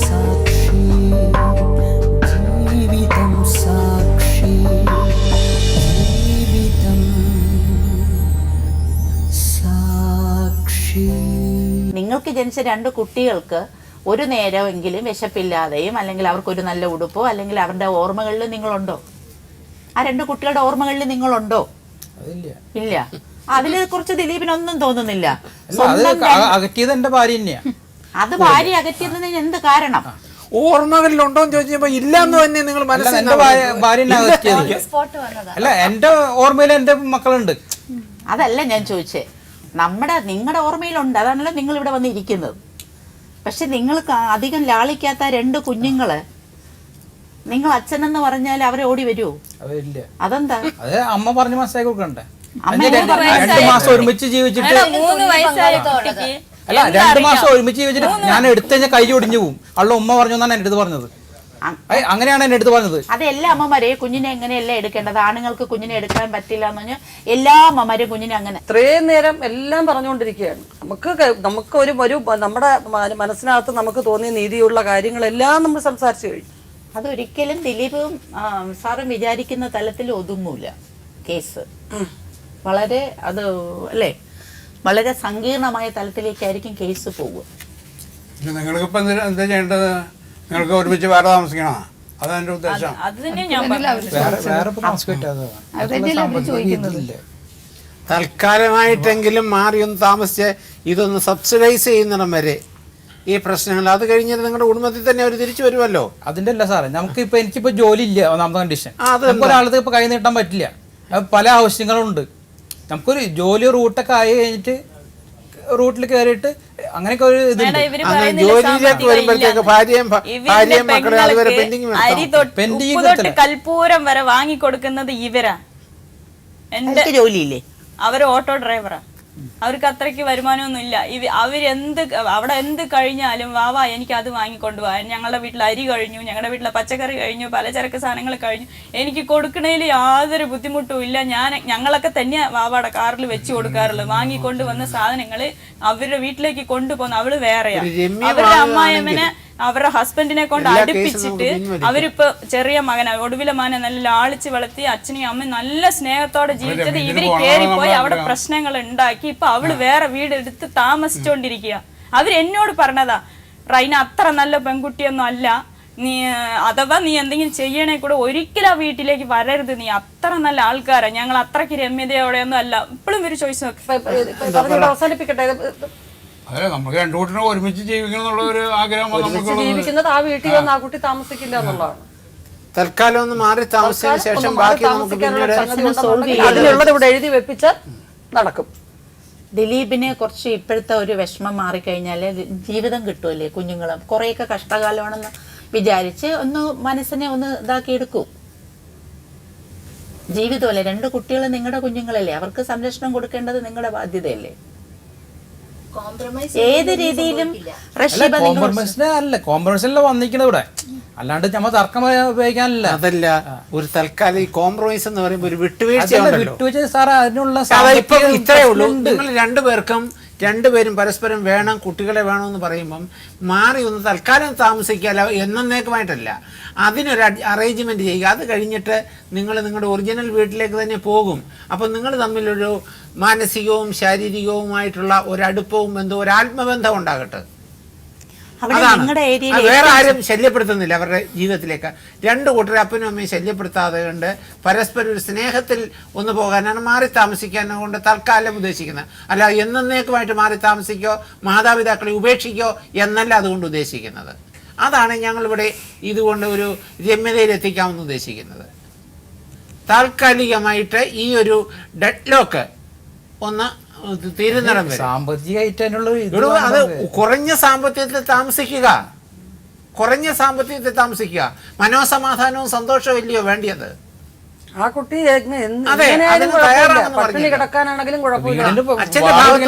സാക്ഷി ജീവിതം സാക്ഷി ജീവിതം സാക്ഷി. നിങ്ങൾക്ക് ജനിച്ച 2 കുട്ടികൾക്ക് ഒരു നേരമെങ്കിലും വിശപ്പില്ലാതെയും അല്ലെങ്കിൽ അവർക്കൊരു നല്ല ഉടുപ്പോ അല്ലെങ്കിൽ അവരുടെ ഓർമ്മകളിൽ നിങ്ങളുണ്ടോ? ആ 2 കുട്ടികളുടെ ഓർമ്മകളിൽ നിങ്ങളുണ്ടോ? ഇല്ല. അതിനെ കുറിച്ച് ദിലീപിനൊന്നും തോന്നുന്നില്ല. അകറ്റിയത് എന്റെ ഭാര്യ തന്നെയാ. അത് ഭാര്യ അകറ്റിയതിന് എന്ത് കാരണം? ഓർമ്മകളിലുണ്ടോ എന്ന് ചോദിച്ചപ്പോ ഇല്ല എന്ന് തന്നെ നിങ്ങൾ എന്റെ ഭാര്യ അകറ്റിയത്. അല്ല, എന്റെ ഓർമ്മയിൽ എന്റെ മക്കളുണ്ട്. അതല്ല ഞാൻ ചോദിച്ചേ. നിങ്ങളുടെ ഓർമ്മയിലുണ്ട്, അതാണല്ലോ നിങ്ങൾ ഇവിടെ വന്നിരിക്കുന്നത്. പക്ഷെ നിങ്ങൾക്ക് അധികം ലാളിക്കാത്ത 2 കുഞ്ഞുങ്ങള് നിങ്ങൾ അച്ഛനെന്ന് പറഞ്ഞാൽ അവരെ ഓടി വരുമോ? അതെന്താ? അത് അമ്മ പറഞ്ഞ് മനസ്സിലാക്കി കൊടുക്കണ്ടേ? 2 മാസം ഒരുമിച്ച് ജീവിച്ചിട്ട് അല്ല 2 മാസം ഒരുമിച്ച് ജീവിച്ചിട്ട് ഞാൻ എടുത്തു കഴിഞ്ഞാൽ കൈ ഒടിഞ്ഞു പോവും. അവളുടെ ഉമ്മ പറഞ്ഞു എന്നാണ് എന്റെ അടുത്ത് പറഞ്ഞത്. അങ്ങനെയാണ് എന്റെ അടുത്ത് പറഞ്ഞത്. അത് എല്ലാ അമ്മമാരെ കുഞ്ഞിനെ എങ്ങനെയല്ല എടുക്കേണ്ടത്. ആണുങ്ങൾക്ക് കുഞ്ഞിനെ എടുക്കാൻ പറ്റില്ല എന്ന് പറഞ്ഞാൽ എല്ലാ അമ്മമാരും കുഞ്ഞിനെ അങ്ങനെ ഇത്രയും നേരം എല്ലാം പറഞ്ഞുകൊണ്ടിരിക്കുകയാണ്. നമുക്ക് ഒരു നമ്മുടെ മനസ്സിനകത്ത് നമുക്ക് തോന്നിയ നീതിയുള്ള കാര്യങ്ങളെല്ലാം നമ്മൾ സംസാരിച്ചു കഴിഞ്ഞു. അതൊരിക്കലും ദിലീപും സാറും വിചാരിക്കുന്ന തലത്തിൽ ഒതുങ്ങൂല കേസ്. വളരെ അല്ലേ, വളരെ സങ്കീർണമായ തലത്തിലേക്കായിരിക്കും കേസ് പോകുക. നിങ്ങൾക്കിപ്പോ എന്താ ചെയ്യേണ്ടത്? നിങ്ങൾക്ക് ഒരുമിച്ച് വേറെ താമസിക്കണോ? അതെന്റെ ഉദ്ദേശം. തൽക്കാലമായിട്ടെങ്കിലും മാറി ഒന്ന് താമസിച്ച് ഇതൊന്ന് സബ്സിഡൈസ് ചെയ്യുന്നിടം വരെ ഈ പ്രശ്നങ്ങൾ, അത് കഴിഞ്ഞിട്ട് നിങ്ങളുടെ കുടുംബത്തിൽ തന്നെ അവർ തിരിച്ചു വരുമല്ലോ. അതിന്റെ അല്ല സാറേ, നമുക്കിപ്പോ എനിക്കിപ്പോ ജോലി ഇല്ല. ഒന്നാമത്തെ കണ്ടീഷൻ, നമുക്ക് ഒരാളത്ത് ഇപ്പൊ കൈ നീട്ടാൻ പറ്റില്ല. പല ആവശ്യങ്ങളുണ്ട്. നമുക്കൊരു ജോലി റൂട്ടൊക്കെ ആയി കഴിഞ്ഞിട്ട് റൂട്ടിൽ കയറിയിട്ട് അങ്ങനെയൊക്കെ ഒരു ജോലിയിലേക്ക് വരുമ്പോഴത്തേക്ക് ഭാര്യയും മക്കളെ അതുവരെ പെൻഡിങ് കൽപ്പൂരം വരെ വാങ്ങിക്കൊടുക്കുന്നത് ഇവരാ. എന്റെ ജോലിയില്ലേ? അവര് ഓട്ടോ ഡ്രൈവറാ. അവർക്ക് അത്രയ്ക്ക് വരുമാനമൊന്നും ഇല്ല. അവിടെ എന്ത് കഴിഞ്ഞാലും വാവാ എനിക്ക് അത് വാങ്ങിക്കൊണ്ടുപോകാൻ, ഞങ്ങളുടെ വീട്ടിൽ അരി കഴിഞ്ഞു, ഞങ്ങളുടെ വീട്ടിലെ പച്ചക്കറി കഴിഞ്ഞു, പലചരക്ക് സാധനങ്ങൾ കഴിഞ്ഞു, എനിക്ക് കൊടുക്കണേൽ യാതൊരു ബുദ്ധിമുട്ടും ഇല്ല. ഞങ്ങളൊക്കെ തന്നെ വാവാടെ കാറിൽ വെച്ച് കൊടുക്കാറുള്ളൂ. വാങ്ങിക്കൊണ്ട് വന്ന സാധനങ്ങൾ അവരുടെ വീട്ടിലേക്ക് കൊണ്ടുപോകുന്ന അവള് വേറെയാ. അവരുടെ അമ്മായിയമ്മനെ അവരുടെ ഹസ്ബൻഡിനെ കൊണ്ട് അടുപ്പിച്ചിട്ട് അവരിപ്പോ ചെറിയ മകനാ, ഒടുവിലെ മകനെ നല്ല ലാളിച്ച് വളർത്തി അച്ഛനെയും അമ്മയും നല്ല സ്നേഹത്തോടെ ജീവിച്ചത് ഇവര് കേറിപ്പോയി അവിടെ പ്രശ്നങ്ങൾ ഉണ്ടാക്കി. ഇപ്പൊ അവള് വേറെ വീടെടുത്ത് താമസിച്ചോണ്ടിരിക്കുക. അവരെന്നോട് പറഞ്ഞതാ, റൈന അത്ര നല്ല പെൺകുട്ടിയൊന്നും അല്ല, അഥവാ നീ എന്തെങ്കിലും ചെയ്യണേ കൂടെ ഒരിക്കലും ആ വീട്ടിലേക്ക് വരരുത്, നീ അത്ര നല്ല ആൾക്കാരാ, ഞങ്ങൾ അത്രയ്ക്ക് രമ്യതയോടെയൊന്നും അല്ല. ഇപ്പോഴും ഒരു ചോയ്സ് അവസാനിപ്പിക്കട്ടെ. അതെ, നമുക്ക് 2 കൂട്ടിനും ഒരുമിച്ച് ജീവിക്കണം എന്നുള്ള ഒരു ആഗ്രഹം ജീവിക്കുന്നത് ആ വീട്ടിൽ വന്ന് ആ കുട്ടി താമസിക്കില്ല എന്നുള്ളതാണ്. തൽക്കാലം ഒന്ന് മാറി താമസിച്ചതിന് ശേഷം ബാക്കി അതിനുള്ളത് ഇവിടെ എഴുതി വെപ്പിച്ചാൽ നടക്കും. ദിലീപിനെ കുറച്ച് ഇപ്പോഴത്തെ ഒരു വിഷമം മാറിക്കഴിഞ്ഞാല് ജീവിതം കിട്ടുമല്ലേ? കുഞ്ഞുങ്ങളും കുറെയൊക്കെ കഷ്ടകാലമാണെന്ന് വിചാരിച്ച് ഒന്ന് മനസ്സിനെ ഒന്ന് ഇതാക്കി എടുക്കൂ. ജീവിതമല്ലേ, 2 കുട്ടികൾ നിങ്ങളുടെ കുഞ്ഞുങ്ങളല്ലേ, അവർക്ക് സംരക്ഷണം കൊടുക്കേണ്ടത് നിങ്ങളുടെ ബാധ്യതയല്ലേ? ഏത് രീതിയിലും കോംപ്രമൈസിനല്ല വന്നിരിക്കുന്നത് ഇവിടെ, അല്ലാണ്ട് നമ്മൾ തർക്കം ഉപയോഗിക്കാനല്ല. അതല്ല, ഒരു തൽക്കാലം ഈ കോംപ്രമൈസ് എന്ന് പറയുമ്പോൾ ഒരു വിട്ടുവീഴ്ച സാറേ, അതിനുള്ള ഇത്രേ ഉള്ളൂ. നിങ്ങൾ 2 പേർക്കും 2 പേരും പരസ്പരം വേണം, കുട്ടികളെ വേണമെന്ന് പറയുമ്പം മാറി ഒന്ന് തൽക്കാലം താമസിക്കാലോ, എന്നേക്കുമായിട്ടല്ല. അതിനൊരു അറേഞ്ച്മെന്റ് ചെയ്യുക. അത് കഴിഞ്ഞിട്ട് നിങ്ങൾ നിങ്ങളുടെ ഒറിജിനൽ വീട്ടിലേക്ക് തന്നെ പോകും. അപ്പം നിങ്ങൾ തമ്മിലൊരു മാനസികവും ശാരീരികവുമായിട്ടുള്ള ഒരടുപ്പവും ബന്ധവും ഒരു ആത്മബന്ധം ഉണ്ടാകട്ടെ. വേറെ ആരും ശല്യപ്പെടുത്തുന്നില്ല അവരുടെ ജീവിതത്തിലേക്ക്. 2 കൂട്ടരെ അപ്പനും അമ്മയും ശല്യപ്പെടുത്താതെ കൊണ്ട് പരസ്പരം ഒരു സ്നേഹത്തിൽ ഒന്ന് പോകാനാണ് മാറി താമസിക്കാനെ കൊണ്ട് തൽക്കാലം ഉദ്ദേശിക്കുന്നത്. അല്ല എന്നേക്കുമായിട്ട് മാറി താമസിക്കോ മാതാപിതാക്കളെ ഉപേക്ഷിക്കോ എന്നല്ല അതുകൊണ്ട് ഉദ്ദേശിക്കുന്നത്. അതാണ് ഞങ്ങളിവിടെ ഇതുകൊണ്ട് ഒരു രമ്യതയിലെത്തിക്കാമെന്ന് ഉദ്ദേശിക്കുന്നത്. താൽക്കാലികമായിട്ട് ഈ ഒരു ഡെഡ് ലോക്ക് ഒന്ന് തീരുന്നിടം വരെ അത് കുറഞ്ഞ സാമ്പത്തികത്തിൽ താമസിക്കുക. മനോസമാധാനവും സന്തോഷവും ഇല്ലയോ വേണ്ടിയത്? ആ കുട്ടി പട്ടിണി കിടക്കാനാണെങ്കിലും കുഴപ്പമില്ല.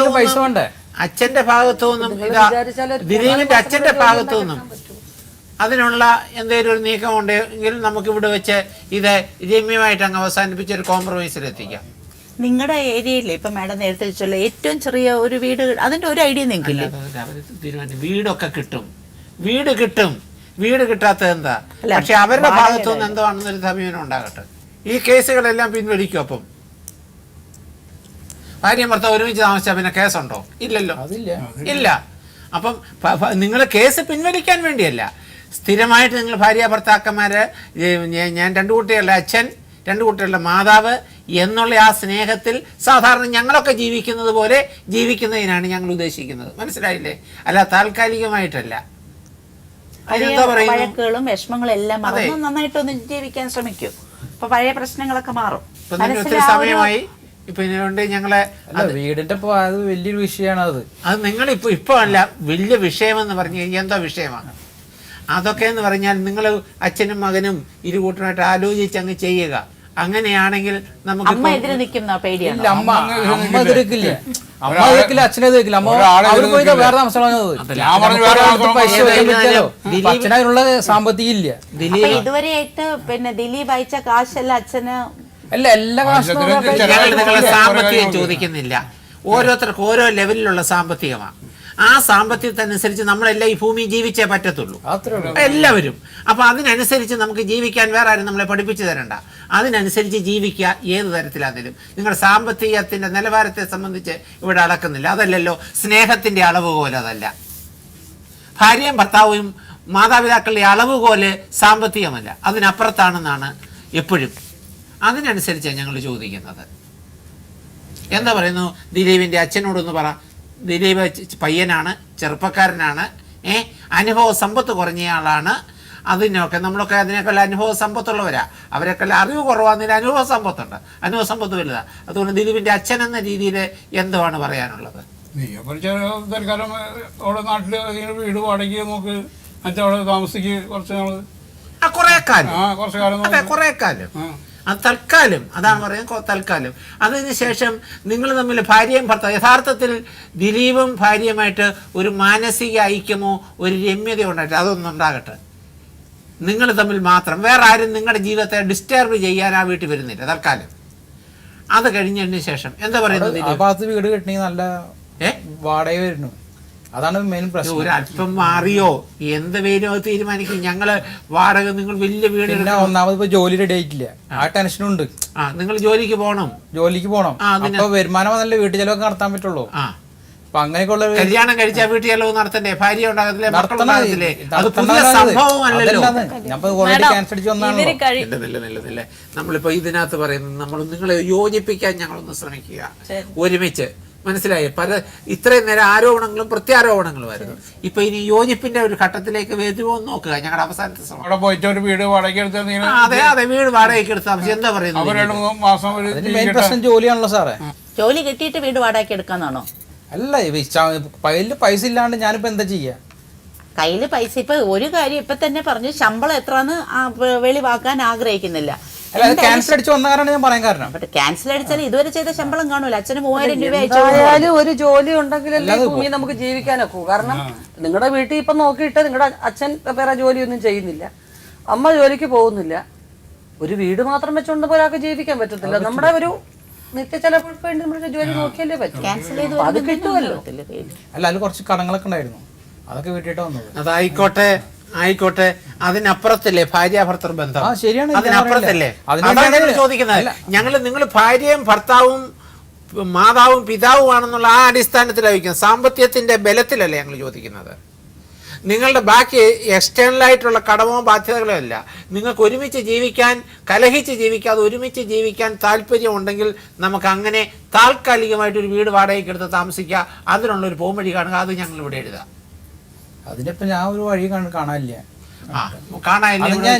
അച്ഛന്റെ ഭാഗത്തുനിന്നും ദിലീപിന്റെ അച്ഛന്റെ ഭാഗത്തുനിന്നും അതിനുള്ള എന്തെങ്കിലും ഒരു നീക്കം ഉണ്ടെങ്കിൽ നമുക്ക് ഇവിടെ വെച്ച് ഇത് രമ്യമായിട്ട് അങ്ങ് അവസാനിപ്പിച്ച് ഒരു കോംപ്രമൈസിലെത്തിക്കാം. നിങ്ങളുടെ ഏരിയയിലെ ഇപ്പൊ മാഡം നേരത്തെ വെച്ചുള്ള ഏറ്റവും ചെറിയ ഒരു വീട്, അതിന്റെ ഒരു ഐഡിയ നിങ്ങൾക്കില്ലേ? വീടൊക്കെ കിട്ടും. വീട് കിട്ടും, വീട് കിട്ടാത്തത് എന്താ? പക്ഷെ അവരുടെ ഭാഗത്തുനിന്ന് എന്താണെന്നൊരു സമീപനം ഉണ്ടാകട്ടെ. ഈ കേസുകളെല്ലാം പിൻവലിക്കും. അപ്പം ഭാര്യ ഭർത്താവ് ഒരുമിച്ച് താമസിച്ചാൽ പിന്നെ കേസുണ്ടോ? ഇല്ലല്ലോ, ഇല്ല. അപ്പം നിങ്ങൾ കേസ് പിൻവലിക്കാൻ വേണ്ടിയല്ല, സ്ഥിരമായിട്ട് നിങ്ങൾ ഭാര്യ ഭർത്താക്കന്മാര്, ഞാൻ 2 കുട്ടികളുടെ അച്ഛൻ, 2 കുട്ടികളുടെ മാതാവ് എന്നുള്ള ആ സ്നേഹത്തിൽ സാധാരണ ഞങ്ങളൊക്കെ ജീവിക്കുന്നത് പോലെ ജീവിക്കുന്നതിനാണ് ഞങ്ങൾ ഉദ്ദേശിക്കുന്നത്. മനസ്സിലായില്ലേ? അല്ല താൽക്കാലികമായിട്ടല്ല. വഴക്കുകളും വിഷമങ്ങളും എല്ലാം മറന്ന് നന്നായിട്ടൊന്ന് ജീവിക്കാൻ ശ്രമിക്കൂ. അപ്പൊ പഴയ പ്രശ്നങ്ങളൊക്കെ മാറും. ഒത്തിരി സമയമായി. പിന്നെ ഞങ്ങളെ വീടിന്റെ അത് വലിയൊരു വിഷയമാണ്. അത് നിങ്ങൾ ഇപ്പൊ അല്ല, വലിയ വിഷയമെന്ന് പറഞ്ഞു കഴിഞ്ഞാൽ എന്താ വിഷയമാണ് അതൊക്കെ എന്ന് പറഞ്ഞാൽ നിങ്ങൾ അച്ഛനും മകനും ഇരുകൂട്ടമായിട്ട് ആലോചിച്ച് അങ്ങ് ചെയ്യുക. അങ്ങനെയാണെങ്കിൽ നമുക്ക് അമ്മ എതിരെ നിൽക്കുന്ന പേടിയാണ്. അമ്മ എതിർക്കില്ല, അമ്മ എതിർക്കില്ല, അച്ഛനെ എതിർക്കില്ല. അമ്മ അവർ പോയി വേറെ താമസം അച്ഛനുള്ള സാമ്പത്തികം ഇല്ല. ഇതുവരെയായിട്ട് പിന്നെ ദിലീപ് അയച്ച കാശല്ല അച്ഛന് അല്ല, എല്ലാ കാശും നിങ്ങളെ സാമ്പത്തികം ചോദിക്കുന്നില്ല. ഓരോരുത്തർക്ക് ഓരോ ലെവലിലുള്ള സാമ്പത്തികമാണ്. ആ സാമ്പത്തികത്തിനനുസരിച്ച് നമ്മളെല്ലാം ഈ ഭൂമി ജീവിച്ചേ പറ്റത്തുള്ളൂ, എല്ലാവരും. അപ്പൊ അതിനനുസരിച്ച് നമുക്ക് ജീവിക്കാൻ വേറെ ആരും നമ്മളെ പഠിപ്പിച്ചു തരണ്ട. അതിനനുസരിച്ച് ജീവിക്കുക. ഏത് തരത്തിലാണെങ്കിലും നിങ്ങളുടെ സാമ്പത്തികത്തിന്റെ നിലവാരത്തെ സംബന്ധിച്ച് ഇവിടെ അളക്കുന്നില്ല. അതല്ലല്ലോ സ്നേഹത്തിന്റെ അളവുകോല്, അതല്ല. ഭാര്യയും ഭർത്താവും മാതാപിതാക്കളുടെ അളവുകോല് സാമ്പത്തികമല്ല, അതിനപ്പുറത്താണെന്നാണ് എപ്പോഴും. അതിനനുസരിച്ചാണ് ഞങ്ങൾ ചോദിക്കുന്നത്. എന്താ പറയുന്നു? ദിലീപിന്റെ അച്ഛനോടൊന്ന് പറ. ദിലീപ് പയ്യനാണ്, ചെറുപ്പക്കാരനാണ്, അനുഭവ സമ്പത്ത് കുറഞ്ഞയാളാണ്. അതിനൊക്കെ നമ്മളൊക്കെ അതിനേക്കാൾ അനുഭവ സമ്പത്തുള്ളവരാ. അവരെക്കാൾ അറിവ് കുറവാന്നതിന് അനുഭവ സമ്പത്തുണ്ട്, അനുഭവ സമ്പത്ത് വലുതാ. അതുകൊണ്ട് ദിലീപിന്റെ അച്ഛൻ എന്ന രീതിയിൽ എന്തുവാണ് പറയാനുള്ളത്? തൽക്കാലം അവിടെ നാട്ടില് വീട് വാടകയ്ക്ക് നോക്ക്, അവിടെ താമസിക്ക് കുറച്ച് നാള്, കുറേ കാലം. അത് തൽക്കാലം, അതാണ് പറയുന്നത്, തൽക്കാലം. അതിനുശേഷം നിങ്ങൾ തമ്മിൽ ഭാര്യയും ഭർത്താവ്, യഥാർത്ഥത്തിൽ ദിലീപും ഭാര്യയുമായിട്ട് ഒരു മാനസിക ഐക്യമോ ഒരു രമ്യതയോ ഉണ്ടായിട്ട് അതൊന്നും ഉണ്ടാകട്ടെ. നിങ്ങൾ തമ്മിൽ മാത്രം, വേറെ ആരും നിങ്ങളുടെ ജീവിതത്തെ ഡിസ്റ്റർബ് ചെയ്യാൻ ആ വീട്ടിൽ വരുന്നില്ല തൽക്കാലം. അത് കഴിഞ്ഞതിന് ശേഷം എന്താ പറയുന്നത്? വീട് കിട്ടണമെങ്കിൽ നല്ല വാടക വരുന്നു, അതാണ് മെയിൻ പ്രശ്നം. ഒരല്പം മാറിയോ എന്ത് പേരും അത് തീരുമാനിക്കും. ഞങ്ങള് വാടക, നിങ്ങൾ വലിയ വീട്. ഒന്നാമത് ഇപ്പൊ ജോലി റെഡി ആയിട്ടില്ല, ആ ടെൻഷനുണ്ട്. നിങ്ങൾ ജോലിക്ക് പോകണം. അപ്പൊ വരുമാനം വന്നല്ലേ വീട്ടു ചെലവൊക്കെ നടത്താൻ പറ്റുള്ളൂ. അപ്പൊ അങ്ങനെയൊക്കെയുള്ള കല്യാണം കഴിച്ചാൽ വീട്ടു ചെലവ് നടത്തണ്ടേ? ഭാര്യ ഉണ്ടാകത്തില്ലേ, മക്കളുണ്ടാകത്തില്ലേ? അത് പുതിയ സംഭവമല്ലല്ലോ. നമ്മളിപ്പോ ഇതിനകത്ത് പറയുന്നത് നിങ്ങളെ യോജിപ്പിക്കാൻ ഞങ്ങളൊന്ന് ശ്രമിക്കുക, ഒരുമിച്ച്. മനസ്സിലായി? ഇത്രയും നേരം ആരോപണങ്ങളും പ്രത്യാരോപണങ്ങളുമായിരുന്നു. ഇപ്പൊ ഇനി യോജിപ്പിന്റെ ഒരു ഘട്ടത്തിലേക്ക് വരുമോ നോക്കുക. ഞങ്ങളുടെ അവസാനത്തെ സമയം പോയിട്ട് ഒരു വീട് വാടകയ്ക്ക് എടുത്ത്, അതെ വീട് വാടകയ്ക്ക് എടുത്താൽ എന്താ പറയുന്നത്? ജോലിയാണല്ലോ സാറേ. ജോലി കിട്ടിയിട്ട് വീട് വാടകയ്ക്ക് എടുക്കാന്നാണോ? അല്ല, കയ്യില് പൈസ ഇല്ലാണ്ട് ഞാനിപ്പോ എന്താ ചെയ്യാ? കയ്യില് പൈസ ഇപ്പൊ ഒരു കാര്യം ഇപ്പൊ തന്നെ പറഞ്ഞു, ശമ്പളം എത്രന്ന് വെളിവാക്കാൻ ആഗ്രഹിക്കുന്നില്ല. ക്യാൻസൽ അടിച്ച് വന്ന കാരണം ഞാൻ പറയാൻ കാരണം. ക്യാൻസൽ അടിച്ചാൽ ഇതുവരെ ചെയ്ത ശമ്പളം കാണൂല. അച്ഛന് 3000 രൂപ അയച്ചാലും ഒരു ജോലി ഉണ്ടെങ്കിലല്ലേ ഭൂമി നമുക്ക് ജീവിക്കാനൊക്കൂ. കാരണം നിങ്ങളുടെ വീട്ടിൽ ഇപ്പൊ നോക്കിയിട്ട് നിങ്ങളുടെ അച്ഛൻ വേറെ ജോലിയൊന്നും ചെയ്യുന്നില്ല, അമ്മ ജോലിക്ക് പോകുന്നില്ല. ഒരു വീട് മാത്രം വെച്ചുകൊണ്ട് ഒരാൾക്ക് ജീവിക്കാൻ പറ്റത്തില്ല. നമ്മുടെ ഒരു നിത്യ ചെലവുകൾക്ക് വേണ്ടി നമ്മുടെ ജോലി നോക്കിയല്ലേ പറ്റും. ക്യാൻസൽ ചെയ്ത് അത് കിട്ടുമല്ലോ. അല്ല, അതിൽ കുറച്ച് കടങ്ങളൊക്കെ ഉണ്ടായിരുന്നു, അതൊക്കെ വീട്ടിട്ട് വന്നത്. ആയിക്കോട്ടെ, അതിനപ്പുറത്തല്ലേ ഭാര്യ ഭർത്തൃ ബന്ധം? ശരിയാണ്, അതിനപ്പുറത്തല്ലേ ചോദിക്കുന്നത്. നിങ്ങൾ ഭാര്യയും ഭർത്താവും മാതാവും പിതാവുമാണെന്നുള്ള ആ അടിസ്ഥാനത്തിലാണ് ചോദിക്കുന്നത്. സാമ്പത്തികത്തിന്റെ ബലത്തിലല്ലേ ഞങ്ങൾ ചോദിക്കുന്നത്. നിങ്ങളുടെ ബാക്കി എക്സ്റ്റേണലായിട്ടുള്ള കടമോ ബാധ്യതകളോ അല്ല. നിങ്ങൾക്ക് ഒരുമിച്ച് ജീവിക്കാൻ, കലഹിച്ച് ജീവിക്കാതെ ഒരുമിച്ച് ജീവിക്കാൻ താല്പര്യമുണ്ടെങ്കിൽ നമുക്ക് അങ്ങനെ താൽക്കാലികമായിട്ടൊരു വീട് വാടകയ്ക്ക് എടുത്ത് താമസിക്കുക. അതിനുള്ളൊരു പോംവഴി കാണുക. അത് ഞങ്ങൾ ഇവിടെ എഴുതാം. അതിനിപ്പോ ഞാൻ ഒരു വഴി കാണാനില്ല.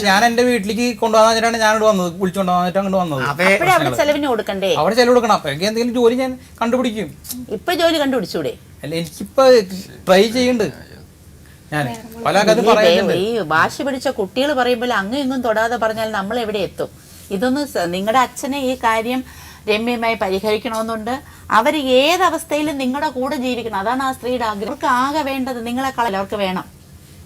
ഞാൻ എന്റെ വീട്ടിലേക്ക് കൊണ്ടുപോകാൻ ഞാനിവിടെ വന്നത്, വിളിച്ചുകൊണ്ട് വന്നിട്ട് അങ്ങോട്ട് വന്നത്. അവിടെ ചെലവിന് കൊടുക്കണ്ടേ? അവിടെ ചെലവ് കൊടുക്കണം. അപ്പൊ എന്തെങ്കിലും ജോലി ഞാൻ കണ്ടുപിടിക്കും. ഇപ്പൊ ജോലി കണ്ടുപിടിച്ചൂടെ? അല്ല, എനിക്കിപ്പോ ട്രൈ ചെയ്യുന്നുണ്ട്. ഞാൻ പല ഈ വാശി പിടിച്ച കുട്ടികൾ പറയുമ്പോൾ അങ്ങും ഇങ്ങും തൊടാതെ പറഞ്ഞാൽ നമ്മൾ എവിടെ എത്തും? ഇതൊന്ന് നിങ്ങളുടെ അച്ഛനെ ഈ കാര്യം രമ്യമായി പരിഹരിക്കണമെന്നുണ്ട്. അവർ ഏതവസ്ഥയിലും നിങ്ങളുടെ കൂടെ ജീവിക്കണം. അതാണ് ആ സ്ത്രീയുടെ ആഗ്രഹം. അവർക്ക് ആകെ വേണ്ടത് നിങ്ങളെക്കാളല്ല, അവർക്ക് വേണം.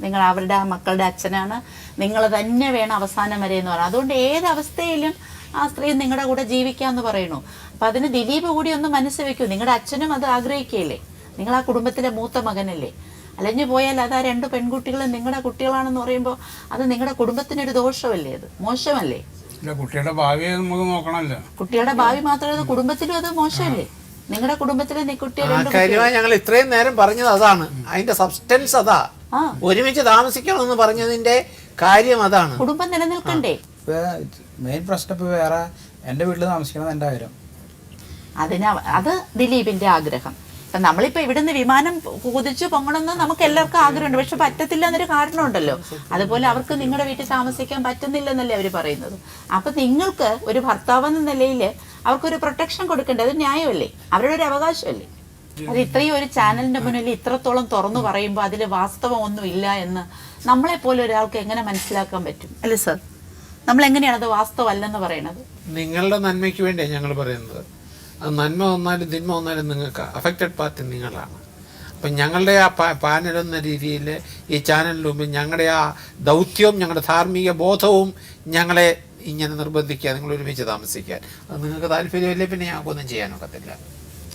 നിങ്ങൾ അവരുടെ മക്കളുടെ അച്ഛനാണ്, നിങ്ങൾ തന്നെ വേണം അവസാനം വരെ എന്ന് പറയുന്നത്. അതുകൊണ്ട് ഏതവസ്ഥയിലും ആ സ്ത്രീ നിങ്ങളുടെ കൂടെ ജീവിക്കാമെന്ന് പറയണു. അപ്പം അതിന് ദിലീപ് കൂടി ഒന്ന് മനസ്സ് വെക്കൂ. നിങ്ങളുടെ അച്ഛനും അത് ആഗ്രഹിക്കുകയില്ലേ? നിങ്ങൾ ആ കുടുംബത്തിലെ മൂത്ത മകനല്ലേ? അലഞ്ഞു പോയാൽ അത് ആ 2 പെൺകുട്ടികളും നിങ്ങളുടെ കുട്ടികളാണെന്ന് പറയുമ്പോൾ അത് നിങ്ങളുടെ കുടുംബത്തിനൊരു ദോഷമല്ലേ, അത് മോശമല്ലേ? കുട്ടിയുടെ ഭാവിയെ നമുക്ക് നോക്കണമല്ലോ. കുട്ടിയുടെ ഭാവി മാത്രമല്ല, കുടുംബത്തിലും അത് മോശമല്ലേ? നിങ്ങളുടെ കുടുംബത്തിലെ കുട്ടികളെ കാര്യമായി ഞങ്ങൾ ഇത്രയും നേരം പറഞ്ഞത് അതാണ്, അതിന്റെ സബ്സ്റ്റൻസ് അതാ. ഒരുമിച്ച് താമസിക്കണമെന്ന് പറഞ്ഞതിന്റെ കാര്യം അതാണ്. കുടുംബം നിലനിൽക്കണ്ടേ? മെയിൻ പ്രശ്നം ഇപ്പൊ വേറെ എന്റെ വീട്ടിൽ താമസിക്കണം എന്റെ ആഗ്രഹം. അത് ദിലീപിന്റെ ആഗ്രഹം. ഇപ്പൊ നമ്മളിപ്പോ ഇവിടുന്ന് വിമാനം കുതിച്ചു പൊങ്ങണമെന്ന് നമുക്ക് എല്ലാവർക്കും ആഗ്രഹമുണ്ട്, പക്ഷെ പറ്റത്തില്ല എന്നൊരു കാരണമുണ്ടല്ലോ. അതുപോലെ അവർക്ക് നിങ്ങളുടെ വീട്ടിൽ താമസിക്കാൻ പറ്റുന്നില്ലെന്നല്ലേ അവർ പറയുന്നത്. അപ്പൊ നിങ്ങൾക്ക് ഒരു ഭർത്താവെന്ന നിലയിൽ അവർക്കൊരു പ്രൊട്ടക്ഷൻ കൊടുക്കേണ്ടത്, അത് ന്യായമല്ലേ? അവരുടെ ഒരു അവകാശമല്ലേ? അത് ഇത്രയും ഒരു ചാനലിന്റെ മുന്നിൽ ഇത്രത്തോളം തുറന്നു പറയുമ്പോൾ അതിൽ വാസ്തവം ഒന്നും ഇല്ല എന്ന് നമ്മളെ പോലെ ഒരാൾക്ക് എങ്ങനെ മനസ്സിലാക്കാൻ പറ്റും? അല്ലേ സാർ, നമ്മൾ എങ്ങനെയാണ് അത് വാസ്തവല്ലെന്ന് പറയണത്? നിങ്ങളുടെ നന്മയ്ക്ക് വേണ്ടിയാണ് ഞങ്ങൾ പറയുന്നത്. അത് നന്മ വന്നാലും തിന്മ വന്നാലും നിങ്ങൾക്ക് അഫക്റ്റഡ് പാർട്ടി നിങ്ങളാണ്. അപ്പം ഞങ്ങളുടെ ആ പാനൽ എന്ന രീതിയിൽ ഈ ചാനലിന് മുമ്പ് ഞങ്ങളുടെ ആ ദൗത്യവും ഞങ്ങളുടെ ധാർമ്മിക ബോധവും ഞങ്ങളെ ഇങ്ങനെ നിർബന്ധിക്കുക, നിങ്ങൾ ഒരുമിച്ച് താമസിക്കാൻ. അത് നിങ്ങൾക്ക് താല്പര്യമില്ലേ പിന്നെ ഞങ്ങൾക്കൊന്നും ചെയ്യാനൊക്കത്തില്ല.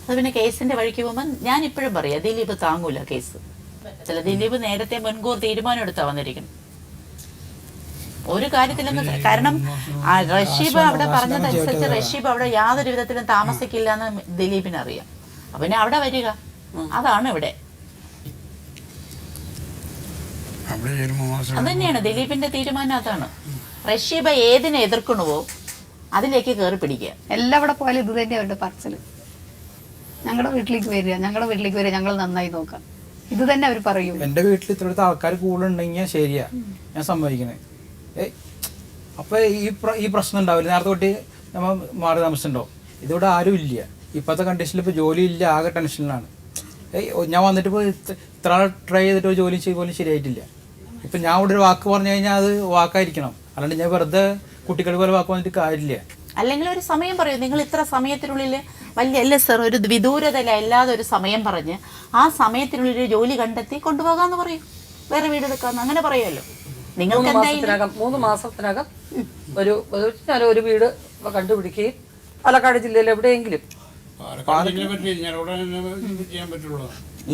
അത് പിന്നെ കേസിന്റെ വഴിക്ക് പോകുമ്പോൾ ഞാൻ ഇപ്പോഴും പറയാം, ദിലീപ് താങ്ങൂല കേസ്. ദിലീപ് നേരത്തെ മുൻകൂർ തീരുമാനം എടുത്താ വന്നിരിക്കണം ഒരു കാര്യത്തിലൊന്നും. കാരണം റഷീബ് അവിടെ പറഞ്ഞതനുസരിച്ച് റഷീബ് അവിടെ യാതൊരു വിധത്തിലും താമസിക്കില്ല എന്ന് ദിലീപിന് അറിയാം. അപ്പൊ പിന്നെ അവിടെ വരിക, അതാണ് ഇവിടെ. അത് തന്നെയാണ് ദിലീപിന്റെ തീരുമാനം, അതാണ്. റഷീബ് ഏതിനെ എതിർക്കണവോ അതിലേക്ക് കയറി പിടിക്കുക. എല്ലാം അവിടെ പോയാലും ഇത് തന്നെ അവരുടെ പറച്ചില്. ഞങ്ങളുടെ വീട്ടിലേക്ക് വരിക, ഞങ്ങളുടെ വീട്ടിലേക്ക് വരിക, ഞങ്ങൾ നന്നായി നോക്കാം, ഇത് തന്നെ അവർ പറയൂ. എന്റെ വീട്ടിൽ ഇത്രത്തെ ആൾക്കാർ കൂടുതലുണ്ടെങ്കിൽ ശരിയാ, ഞാൻ സമ്മതിക്കണേ. അപ്പൊ ഈ പ്രശ്നം ഉണ്ടാവില്ല. നേരത്തെ തൊട്ട് നമ്മൾ മാറി താമസിച്ചിട്ടുണ്ടോ? ഇതിവിടെ ആരും ഇല്ല. ഇപ്പോഴത്തെ കണ്ടീഷനിൽ ഇപ്പോൾ ജോലി ഇല്ല, ആകെ ടെൻഷനിലാണ്. ഞാൻ വന്നിട്ട് ഇപ്പോൾ ഇത്ര ആൾ ട്രൈ ചെയ്തിട്ട് ഒരു ജോലി പോലും ശരിയായിട്ടില്ല. ഇപ്പം ഞാൻ ഇവിടെ ഒരു വാക്ക് പറഞ്ഞു കഴിഞ്ഞാൽ അത് വാക്കായിരിക്കണം, അല്ലാണ്ട് ഞാൻ വെറുതെ കുട്ടികൾ പോലെ വാക്ക് വന്നിട്ട് കാര്യമില്ല. അല്ലെങ്കിൽ ഒരു സമയം പറയൂ, നിങ്ങൾ ഇത്ര സമയത്തിനുള്ളിൽ വലിയ അല്ലേ സാർ, ഒരു വിദൂരതയില്ല അല്ലാതെ ഒരു സമയം പറഞ്ഞ് ആ സമയത്തിനുള്ളിൽ ഒരു ജോലി കണ്ടെത്തി കൊണ്ടുപോകാന്ന് പറയും, വേറെ വീടെടുക്കാന്ന് അങ്ങനെ പറയുമല്ലോ. നിങ്ങൾക്ക് 3 മാസത്തിനകം ഒരു വീട് കണ്ടുപിടിക്കുകയും പാലക്കാട് ജില്ലയിൽ എവിടെയെങ്കിലും.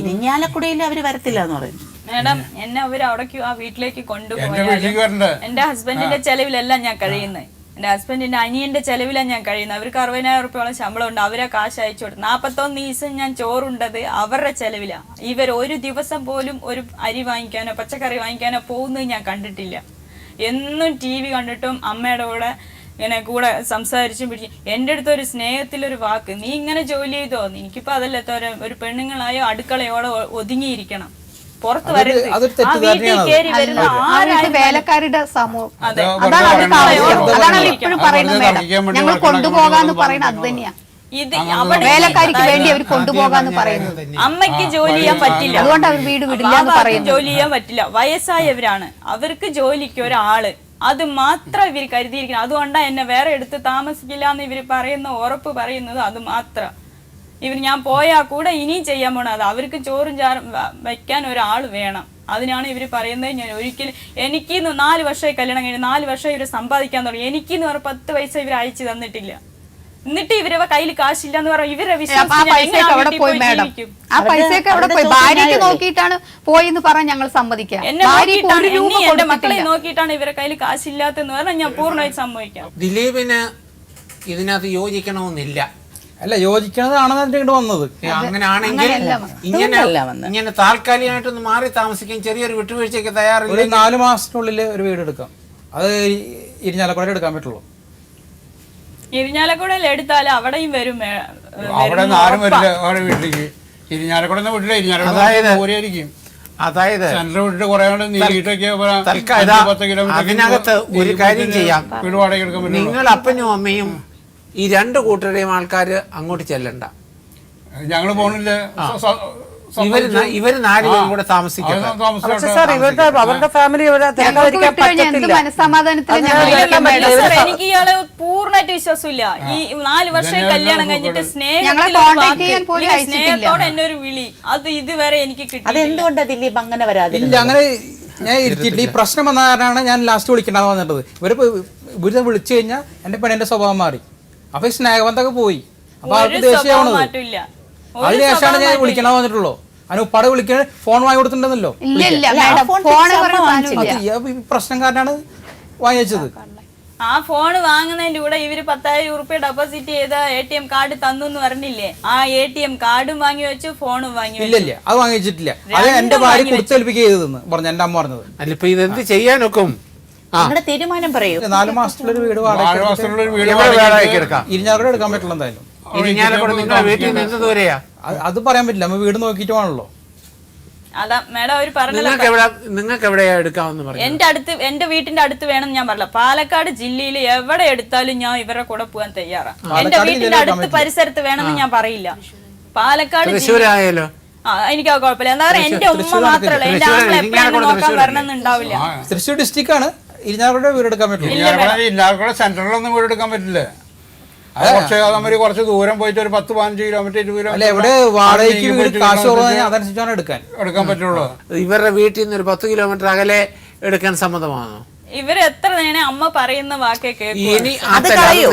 ഇരിഞ്ഞാലക്കുടയിൽ അവര് വരത്തില്ല എന്ന് പറയും. മാഡം, എന്നെ അവര് അവിടേക്ക് ആ വീട്ടിലേക്ക് കൊണ്ടുപോയാലും എന്റെ ഹസ്ബൻഡിന്റെ ചെലവിലെല്ലാം ഞാൻ കഴിയുന്നത്. എന്റെ ഹസ്ബൻഡിന്റെ അനിയന്റെ ചെലവിലാണ് ഞാൻ കഴിയുന്നത്. അവർക്ക് 60,000 റുപ്യോളം ശമ്പളം ഉണ്ട്. അവരെ കാശ് അയച്ചു കൊടുത്തു. 41 ദിവസം ഞാൻ ചോറുണ്ടത് അവരുടെ ചെലവിലാണ്. ഇവർ ഒരു ദിവസം പോലും ഒരു അരി വാങ്ങിക്കാനോ പച്ചക്കറി വാങ്ങിക്കാനോ പോകുന്നത് ഞാൻ കണ്ടിട്ടില്ല. എന്നും TV കണ്ടിട്ടും അമ്മയുടെ കൂടെ ഇങ്ങനെ കൂടെ സംസാരിച്ചും പിടിച്ച് എൻ്റെ അടുത്ത് ഒരു സ്നേഹത്തിലൊരു വാക്ക്, നീ ഇങ്ങനെ ജോലി ചെയ്തോ, എനിക്കിപ്പോ അതല്ല, ഒരു പെണ്ണുങ്ങളായോ അടുക്കളയോടെ ഒതുങ്ങിയിരിക്കണം, പുറത്ത് വരരുത്. ആ വീട്ടിൽ കയറി വരുന്ന വേലക്കാരുടെ സമൂഹം അതാണ് അവർക്ക് ആവശ്യം. അതാണ് അവർ ഇപ്പോഴും പറയുന്നത്. മേഡം, ഞങ്ങൾ കൊണ്ടുപോകാന്ന് പറയുന്നത് അത് തന്നെയാ. വേലക്കാരിക്ക് വേണ്ടി അവർ കൊണ്ടുപോകാന്ന് പറയുന്നത്. അമ്മയ്ക്ക് ജോലി ചെയ്യാൻ പറ്റില്ല, അതുകൊണ്ട് അവർ വീട് വിടില്ല എന്ന് പറയുന്നത്. ജോലി ചെയ്യാൻ പറ്റില്ല, വയസ്സായവരാണ്, അവർക്ക് ജോലിക്ക് ഒരാള്, അത് മാത്രം ഇവർ കരുതിയിരിക്കണം. അതുകൊണ്ടാണ് എന്നെ വേറെ എടുത്ത് താമസിക്കില്ല എന്ന് ഇവർ പറയുന്ന ഉറപ്പ് പറയുന്നത്. അത് മാത്രം ഇവർ ഞാൻ പോയാൽ കൂടെ ഇനിയും ചെയ്യാൻ പോണത്. അവർക്ക് ചോറും ചാറും വയ്ക്കാൻ ഒരാൾ വേണം. അതിനാണ് ഇവർ പറയുന്നത്. ഞാൻ ഒരിക്കലും എനിക്ക് 4 വർഷമായി കല്യാണം കഴിഞ്ഞ് 4 വർഷം ഇവർ സമ്പാദിക്കാൻ തുടങ്ങി. എനിക്കിന്ന് പറഞ്ഞ 10 പൈസ ഇവർ അയച്ചു തന്നിട്ടില്ല. എന്നിട്ട് ഇവരെ കയ്യിൽ കാശില്ല എന്ന് പറയും. ഇവരെ ആ പൈസയൊക്കെ അവിടെ പോയി ഭാര്യയ്ക്ക് നോക്കിയിട്ടാണ് പോയി എന്ന് പറഞ്ഞാൽ ഞങ്ങൾ സമ്മതിക്കാം. എന്റെ മക്കളെ നോക്കിയിട്ടാണ് ഇവരെ കയ്യിൽ കാശില്ലാത്തെന്ന് പറഞ്ഞാൽ ഞാൻ പൂർണ്ണമായി സമ്മതിക്കാം. ദിലീപിന് ഇതിനകത്ത് യോജിക്കണമെന്നില്ല. അല്ല, യോജിക്കണതാണെന്ന് ഇങ്ങോട്ട് വന്നത്. അങ്ങനെയാണെങ്കിൽ ഇങ്ങനെ താൽക്കാലികമായിട്ടൊന്ന് മാറി താമസിക്കാൻ ചെറിയൊരു വിട്ടുവീഴ്ചയ്ക്ക് തയ്യാറില്ല. ഒരു 4 മാസത്തിനുള്ളിൽ ഒരു വീട് എടുക്കാം. അത് ഇരിഞ്ഞാലക്കുടയിൽ എടുക്കാൻ പറ്റുള്ളൂ. ഇരിഞ്ഞാലക്കുടയിൽ എടുത്താൽ അവിടെയും വരും. അവിടെ ആരും വരില്ല അവരുടെ വീട്ടിലേക്ക്. ഇരിഞ്ഞാലക്കുട വീട്ടിലെ അതായത് അതിനകത്ത് ഒരു കാര്യം ചെയ്യാം. നിങ്ങൾ അപ്പനും അമ്മയും ഈ 2 കൂട്ടരുടെയും ആൾക്കാര് അങ്ങോട്ട് ചെല്ലണ്ട. ഞങ്ങൾ പോണില്ല. ഇവര് 4 പേരും കൂടെ താമസിക്കാം. അവരുടെ ഫാമിലി എനിക്ക് ഇയാളെ പൂർണ്ണമായിട്ട് വിശ്വാസമില്ല. ഈ 4 വർഷം കല്യാണം കഴിഞ്ഞിട്ട് സ്നേഹത്തോടെ എന്നെ ഒരു വിളി, അത് ഇതുവരെ എനിക്ക് കിട്ടി. അതെന്തുകൊണ്ടാ ദിലീപ് അങ്ങനെ വരാതില്ല? അങ്ങനെ ഞാൻ ഇരുത്തിയിട്ടില്ല. ഈ പ്രശ്നം വന്ന കാരണമാണ് ഞാൻ ലാസ്റ്റ് വിളിക്കണ്ടെന്ന് വന്നിട്ടത്. ഇവര് വിളിച്ചു കഴിഞ്ഞാൽ എന്റെ പെണ്ണിന്റെ സ്വഭാവം മാറി. അപ്പൊ സ്നേഹബന്ധമൊക്കെ പോയി. അപ്പൊ അവർക്ക് ദേഷ്യമാവണത്. അതിനുശേഷമാണ് ഞാൻ വിളിക്കണമെന്ന് വന്നിട്ടുള്ളൂ. അതിന് ഉപ്പാടെ വിളിക്കാൻ ഫോൺ വാങ്ങി കൊടുത്തിട്ടുണ്ടെന്നല്ലോ. ഇല്ല ഇല്ല അല്ല, മാഡം ഫോൺ ഫോൺ തിരിച്ച് പറഞ്ഞ അമ്മ സാധനമില്ല. ഈ പ്രശ്നക്കാരനാണ് വാങ്ങിച്ചത്. ആ ഫോൺ വാങ്ങുന്നതിന്റെ കൂടെ ഇവര് 10,000 രൂപ ഡെപ്പോസിറ്റ് ചെയ്ത ATM കാർഡ് തന്നു എന്ന് പറഞ്ഞില്ലേ, ആ ATM കാർഡും വാങ്ങി വെച്ചു, ഫോണും വാങ്ങി വെച്ചു. ഇല്ല അത് വാങ്ങിച്ചിട്ടില്ല. അത് എന്റെ ഭാര്യ കൊടുത്തേൽപ്പിക്കുക ചെയ്തതെന്ന് പറഞ്ഞു എന്റെ അമ്മ പറഞ്ഞത്. അല്ല ഇപ്പൊ ഇതെന്ത് ചെയ്യാനൊക്കും? നിങ്ങളുടെ തീരുമാനം പറയൂ. 4 മാസത്തിലൊരു വീട് 4 മാസത്തിലുള്ള ഒരു വീട് വാടകയ്ക്ക് എടുക്കാം. ഇരിഞ്ഞാറോടെ എടുക്കാൻ പറ്റില്ല എന്തായാലും. ഇരിഞ്ഞാലക്കുട നിങ്ങളുടെ വീട്ടിൽ നിന്ന് എന്ത് ദൂരെയാ? അത് പറയാൻ പറ്റില്ല, നമ്മ വീട് നോക്കിയിട്ട് വേണല്ലോ. അതാ മേഡം അവര് പറഞ്ഞത്. നിങ്ങൾക്ക് എവിടെയാ എടുക്കാമെന്ന് പറഞ്ഞു? എന്റെ വീട്ടിന്റെ അടുത്ത് വേണം ഞാൻ പറഞ്ഞില്ല. പാലക്കാട് ജില്ലയിൽ എവിടെ എടുത്താലും ഞാൻ ഇവരുടെ കൂടെ പോകാൻ തയ്യാറാണ്. എന്റെ വീട്ടിന്റെ അടുത്ത് പരിസരത്ത് വേണമെന്ന് ഞാൻ പറയില്ല. പാലക്കാട് തൃശ്ശൂരായാലോ? എനിക്ക് കുഴപ്പമില്ല. എന്താ പറയുക, എന്റെ ഉമ്മ മാത്രമല്ല, എന്റെ ആങ്ങളെ എപ്പോഴും നോക്കാൻ വരണമെന്നുണ്ടാവില്ല. തൃശ്ശൂർ ഡിസ്ട്രിക്ട് ആണ്, ഇരിഞ്ഞാറോടെ വീട് എടുക്കാൻ പറ്റില്ല. ഇല്ലാതെ സെന്ററിലൊന്നും വീട് എടുക്കാൻ പറ്റില്ല. അത് കുറച്ച് ദൂരം പോയിട്ട് ഒരു 10-15 കിലോമീറ്റർ 20 അല്ല എവിടെ വാടകയ്ക്ക് വീട് കാശ് കുറവാണെങ്കിൽ അതനുസരിച്ചാണ് എടുക്കാൻ പറ്റുള്ളൂ. ഇവരുടെ വീട്ടിൽ നിന്ന് ഒരു 10 കിലോമീറ്റർ അകലെ എടുക്കാൻ സമ്മതമാണോ? ഇവര് എത്ര നേരം അമ്മ പറയുന്ന വാക്കേ കേൾക്കും. ഇനി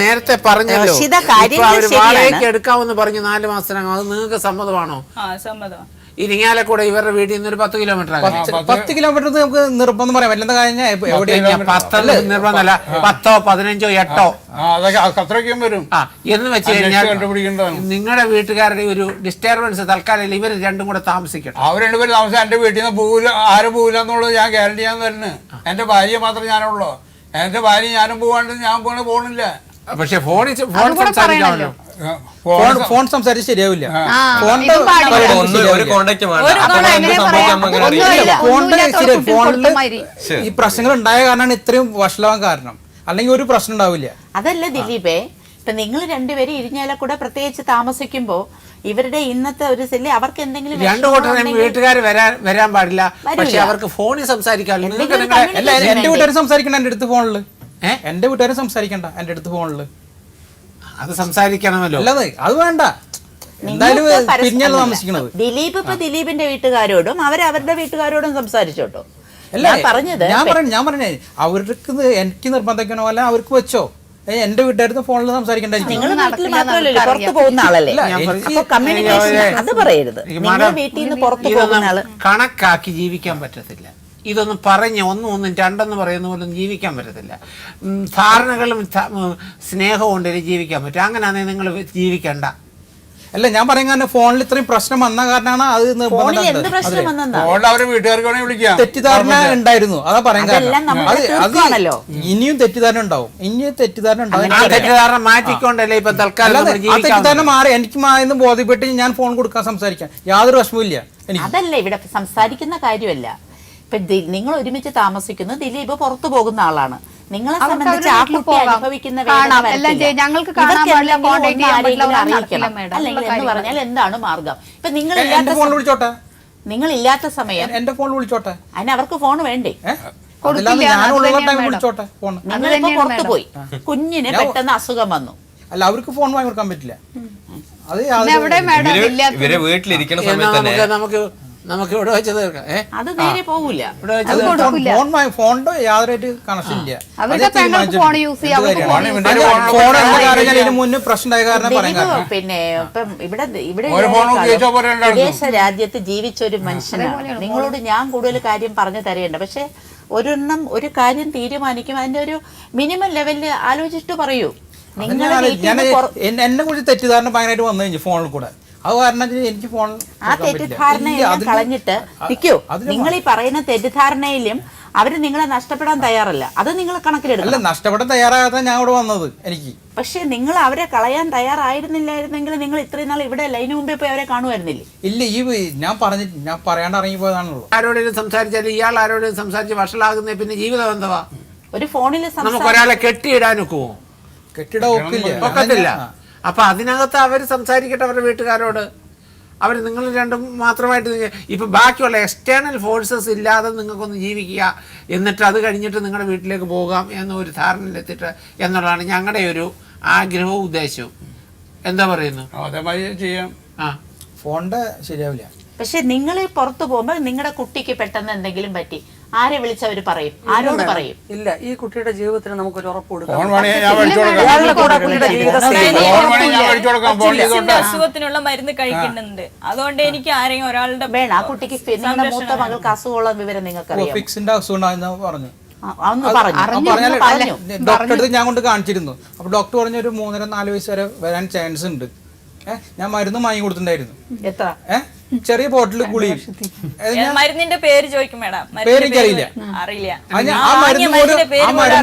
നേരത്തെ പറഞ്ഞല്ലോ, ഇപ്പൊ അവര് വാടകയ്ക്ക് എടുക്കാമെന്ന് പറഞ്ഞു 4 മാസത്തിനകം. അത് നിങ്ങൾക്ക് സമ്മതമാണോ? സമ്മതം. ഇരിങ്ങാലക്കുട ഇവരുടെ വീട്ടിൽ നിന്ന് ഒരു 10 കിലോമീറ്റർ 10 കിലോമീറ്റർ നമുക്ക് നിർബന്ധം പറയാൻ പറ്റില്ല. കഴിഞ്ഞാൽ 10 നിർബന്ധമല്ല, 10ഓ 15ഓ 8ഓ അത്രയ്ക്കും വരും എന്ന് വെച്ച് കഴിഞ്ഞാൽ നിങ്ങളുടെ വീട്ടുകാരുടെ ഒരു ഡിസ്റ്റർബൻസ് തൽക്കാലം ഇവർ രണ്ടും കൂടെ താമസിക്കണം. അവർ രണ്ടുപേരും താമസിക്കാൻ എന്റെ വീട്ടിൽ നിന്ന് പോവില്ല, ആരും പോവില്ല എന്നുള്ളത് ഞാൻ ഗ്യാരണ്ടി ചെയ്യാൻ തരുന്നു. എന്റെ ഭാര്യ മാത്രമേ ഞാനുള്ളൂ. എന്റെ ഭാര്യ ഞാനും പോകാണ്ട് ഞാൻ പോണില്ല. പക്ഷെ ഫോൺ സംസാരിക്കാമല്ലോ. ഫോൺ സംസാരിച്ച് ശരിയാവില്ല. ഫോണില് ഈ പ്രശ്നങ്ങൾ ഉണ്ടായ കാരണമാണ് ഇത്രയും വഷളാവാൻ കാരണം. അല്ലെങ്കിൽ ഒരു പ്രശ്നം ഉണ്ടാവില്ല. അതല്ല ദിലീപേ, ഇപ്പൊ നിങ്ങൾ രണ്ടുപേരും ഇരിഞ്ഞാലക്കുട പ്രത്യേകിച്ച് താമസിക്കുമ്പോ ഇവരുടെ ഇന്നത്തെ ഒരു സെല്ല് അവർക്ക് എന്തെങ്കിലും രണ്ടു കൂട്ടരും വീട്ടുകാർ വരാൻ പാടില്ല. പക്ഷെ അവർക്ക് ഫോണിൽ സംസാരിക്കാമല്ലോ. എന്റെ വീട്ടുകാരും സംസാരിക്കണ്ട എന്റെ അടുത്ത് ഫോണില്. എന്റെ വീട്ടുകാരും സംസാരിക്കണ്ട എന്റെ അടുത്ത് ഫോണില്. അത് സംസാരിക്കണമല്ലോ. അല്ലാതെ അത് വേണ്ട. എന്തായാലും പിന്നെയല്ല താമസിക്കണത്. ദിലീപ് ഇപ്പൊ ദിലീപിന്റെ വീട്ടുകാരോടും അവരുടെ വീട്ടുകാരോടും സംസാരിച്ചോട്ടോ. അല്ല പറഞ്ഞത് ഞാൻ പറഞ്ഞേ അവർക്ക് എനിക്ക് നിർബന്ധിക്കണോ അല്ല അവർക്ക് വെച്ചോ. എന്റെ വീട്ടുകാരുടെ ഫോണിൽ സംസാരിക്കണ്ടായിരിക്കും. നിങ്ങൾ നാട്ടിൽ മാത്രമല്ലല്ലോ, പുറത്തു പോകുന്ന ആളല്ലേ. കമ്മ്യൂണിക്കേഷൻ അത് പറയരുത്. നിങ്ങൾ വീട്ടിൽ നിന്ന് പുറത്തു പോകുന്ന ആള് കണക്കാക്കി ജീവിക്കാൻ പറ്റത്തില്ല. ഇതൊന്നും പറഞ്ഞ് ഒന്നും രണ്ടെന്ന് പറയുന്ന പോലെ ജീവിക്കാൻ പറ്റത്തില്ല. ധാരണകളും സ്നേഹവും ഉണ്ടെങ്കിൽ ജീവിക്കാൻ പറ്റും. അങ്ങനെയാണെങ്കിൽ നിങ്ങൾ ജീവിക്കണ്ട. അല്ല ഞാൻ പറയുന്ന ഫോണിൽ ഇത്രയും പ്രശ്നം വന്ന കാരണമാണ് അത് തെറ്റിദ്ധാരണ ഉണ്ടായിരുന്നു. അതാ പറയാൻ കാരണം ഇനിയും തെറ്റിദ്ധാരണ ഉണ്ടാവും. തെറ്റിദ്ധാരണ മാറ്റിക്കൊണ്ടല്ലേ ഇപ്പൊ തൽക്കാലം തെറ്റിദ്ധാരണ മാറി എനിക്ക് മായെന്ന് ബോധ്യപ്പെട്ട് ഞാൻ ഫോൺ കൊടുക്കാൻ സംസാരിക്കാൻ യാതൊരു പ്രശ്നമില്ല. അതല്ല ഇവിടെ സംസാരിക്കുന്ന കാര്യമല്ല. ഇപ്പൊ നിങ്ങൾ ഒരുമിച്ച് താമസിക്കുന്നു, ദിലീപ് പുറത്തു പോകുന്ന ആളാണ്. നിങ്ങളെ സംബന്ധിച്ച് ആ കുട്ടി അനുഭവിക്കുന്ന അല്ലെങ്കിൽ എന്ന് പറഞ്ഞാൽ എന്താണ് മാർഗം? ഇപ്പൊ നിങ്ങളില്ലാത്ത സമയം എന്റെ ഫോൺ വിളിച്ചോട്ടെ. അതിന് അവർക്ക് ഫോൺ വേണ്ടേ? വിളിച്ചോട്ടെ ഫോൺ. നിങ്ങളിപ്പോ പുറത്തു പോയി, കുഞ്ഞിന് പെട്ടെന്ന് അസുഖം വന്നു. അല്ല അവർക്ക് ഫോൺ വാങ്ങി കൊടുക്കാൻ പറ്റില്ല. അത് ഇവരെ വീട്ടിലിരിക്കുന്ന സമയത്ത് നമുക്ക് ഇവിടെ വെച്ച് തീർക്കാം. അത് നേരെ പോകൂല. ഫോണിന്റെ യാതൊരു കണക്ഷൻ ഇല്ല. മുന്നേ പ്രശ്നമായ കാരണം പിന്നെ ഇപ്പം ഇവിടെ വിദേശ രാജ്യത്ത് ജീവിച്ച ഒരു മനുഷ്യനാണ്. നിങ്ങളോട് ഞാൻ കൂടുതൽ കാര്യം പറഞ്ഞു തരേണ്ട. പക്ഷെ ഒരു കാര്യം തീരുമാനിക്കും, അതിന്റെ ഒരു മിനിമം ലെവലിൽ ആലോചിച്ചിട്ട് പറയൂ. എന്നെ കുറിച്ച് തെറ്റിദ്ധാരണ ഭയങ്കരമായിട്ട് വന്നു കഴിഞ്ഞു ഫോണിൽ കൂടെ. അത് കാരണം എനിക്ക് ഫോൺ ആ തെറ്റിദ്ധാരണയെല്ലാം കളഞ്ഞിട്ട് നിൽക്കൂ. നിങ്ങൾ ഈ പറയുന്ന തെറ്റിദ്ധാരണയിലും അവര് നിങ്ങളെ നഷ്ടപ്പെടാൻ തയ്യാറല്ല. അത് നിങ്ങൾ കണക്കിലെടുക്കണം. നഷ്ടപ്പെടാൻ തയ്യാറാകാതെ ഞാൻ ഇവിടെ വന്നത് എനിക്ക്. പക്ഷെ നിങ്ങൾ അവരെ കളയാൻ തയ്യാറായിരുന്നില്ലായിരുന്നെങ്കിൽ നിങ്ങൾ ഇത്രയും നാൾ ഇവിടെ ലൈന് മുമ്പേ പോയി അവരെ കാണുമായിരുന്നില്ലേ? ഇല്ല, ഞാൻ പറയാണ്ട് ഇറങ്ങി പോയതാണല്ലോ. ആരോടെങ്കിലും സംസാരിച്ചാൽ ഇയാൾ ആരോടെങ്കിലും സംസാരിച്ച് വഷളാകുന്ന പിന്നെ ജീവിതം എന്തുവാ? ഒരു ഫോണിൽ നമുക്ക് ഒരാളെ കെട്ടിയിടാനൊക്കുവോ? ഒക്കത്തില്ല. അപ്പൊ അതിനകത്ത് അവർ സംസാരിക്കട്ടെ അവരുടെ വീട്ടുകാരോട്. അവർ നിങ്ങൾ രണ്ടും മാത്രമായിട്ട് ഇപ്പൊ ബാക്കിയുള്ള എക്സ്റ്റേണൽ ഫോഴ്സസ് ഇല്ലാതെ നിങ്ങൾക്കൊന്ന് ജീവിക്കുക, എന്നിട്ട് അത് കഴിഞ്ഞിട്ട് നിങ്ങളുടെ വീട്ടിലേക്ക് പോകാം എന്നൊരു ധാരണയിലെത്തിയിട്ട് എന്നുള്ളതാണ് ഞങ്ങളുടെ ഒരു ആഗ്രഹവും ഉദ്ദേശവും. എന്താ പറയുന്നു? ചെയ്യാം. ഫോണിന്റെ ശരിയാവില്ല. പക്ഷെ നിങ്ങൾ പുറത്തു പോകുമ്പോൾ നിങ്ങളുടെ കുട്ടിക്ക് പെട്ടെന്ന് എന്തെങ്കിലും പറ്റി, ആരെ വിളിച്ചവര് പറയും? ആരോട് പറയും? ഇല്ല, ഈ കുട്ടിയുടെ ജീവിതത്തിന് നമുക്കൊരു ഉറപ്പ് കൊടുക്കാം. ഫോൺ വേണമെങ്കിൽ ഞാൻ മേടിച്ചു കൊടുക്കാം. ഇയാളുടെ കൂടെ കുട്ടിയുടെ ജീവിതം ഫോൺ വേണമെങ്കിൽ ഞാൻ മേടിച്ചു കൊടുക്കാം. ഫോൺ ചെയ്തോട്ടെ. അസുഖത്തിനുള്ള മരുന്ന് കഴിക്കുന്നുണ്ട്. അതുകൊണ്ട് എനിക്ക് ആരെയും ഒരാളുടെ വേണം. ആ കുട്ടിക്ക് നിങ്ങളുടെ മൂത്ത മകൾക്ക് അസുഖമുള്ള വിവരം നിങ്ങൾക്ക് അറിയാം. ഫിക്സിന്റെ അസുഖം ഉണ്ടായെന്ന് പറഞ്ഞു. അന്ന് പറഞ്ഞു. ഡോക്ടറെ അടുത്ത് ഞാൻ കൊണ്ട് കാണിച്ചിരുന്നു. അപ്പൊ ഡോക്ടർ പറഞ്ഞ ഒരു 3-4 വയസ്സ് വരെ വരാൻ ചാൻസ് ഉണ്ട്. ഞാൻ മരുന്ന് വാങ്ങി കൊടുത്തിട്ടുണ്ടായിരുന്നു. എത്ര? ചെറിയ ബോട്ടിൽ ഗുളി. മരുന്നിന്റെ പേര് ചോദിക്കും മേഡം. പേര് എനിക്കറിയില്ല. അറിയില്ല. ആ മരുന്ന്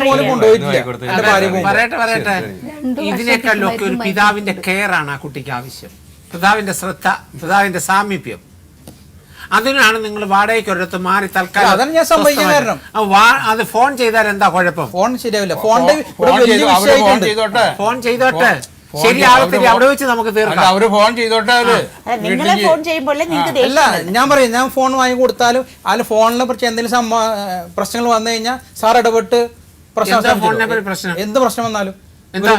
പോലും കൊണ്ടുപോയിട്ടില്ല എന്റെ ഭാര്യ. പറയട്ടെ ഇതിനേക്കാളൊക്കെ ഒരു പിതാവിന്റെ കെയർ ആണ് ആ കുട്ടിക്ക് ആവശ്യം. പിതാവിന്റെ ശ്രദ്ധ, പിതാവിന്റെ സാമീപ്യം. അതിനാണ് നിങ്ങൾ വാടകയ്ക്ക് ഒരിടത്ത് മാറി തൽക്കാലം. അതാണ് ഞാൻ സംഭവിക്കാൻ കാരണം. അത് ഫോൺ ചെയ്താൽ എന്താ കുഴപ്പം? ഫോൺ ശരിയാവില്ല. ഫോണിന്റെ ഫോൺ ചെയ്തോട്ടെ, ശരിയാവത്തില്ല, അവിടെ വെച്ച് നമുക്ക് തീർക്കാം. അവര് ഫോൺ ചെയ്തോട്ടെ. നിങ്ങളെ ഫോൺ ചെയ്യുമ്പോൾ അല്ല, ഞാൻ പറയും, ഞാൻ ഫോൺ വാങ്ങി കൊടുത്താലും അതിൽ ഫോണിനെ കുറിച്ച് എന്തെങ്കിലും പ്രശ്നങ്ങൾ വന്നു കഴിഞ്ഞാൽ സാർ ഇടപെട്ട് പ്രശ്നം. എന്ത് പ്രശ്നം വന്നാലും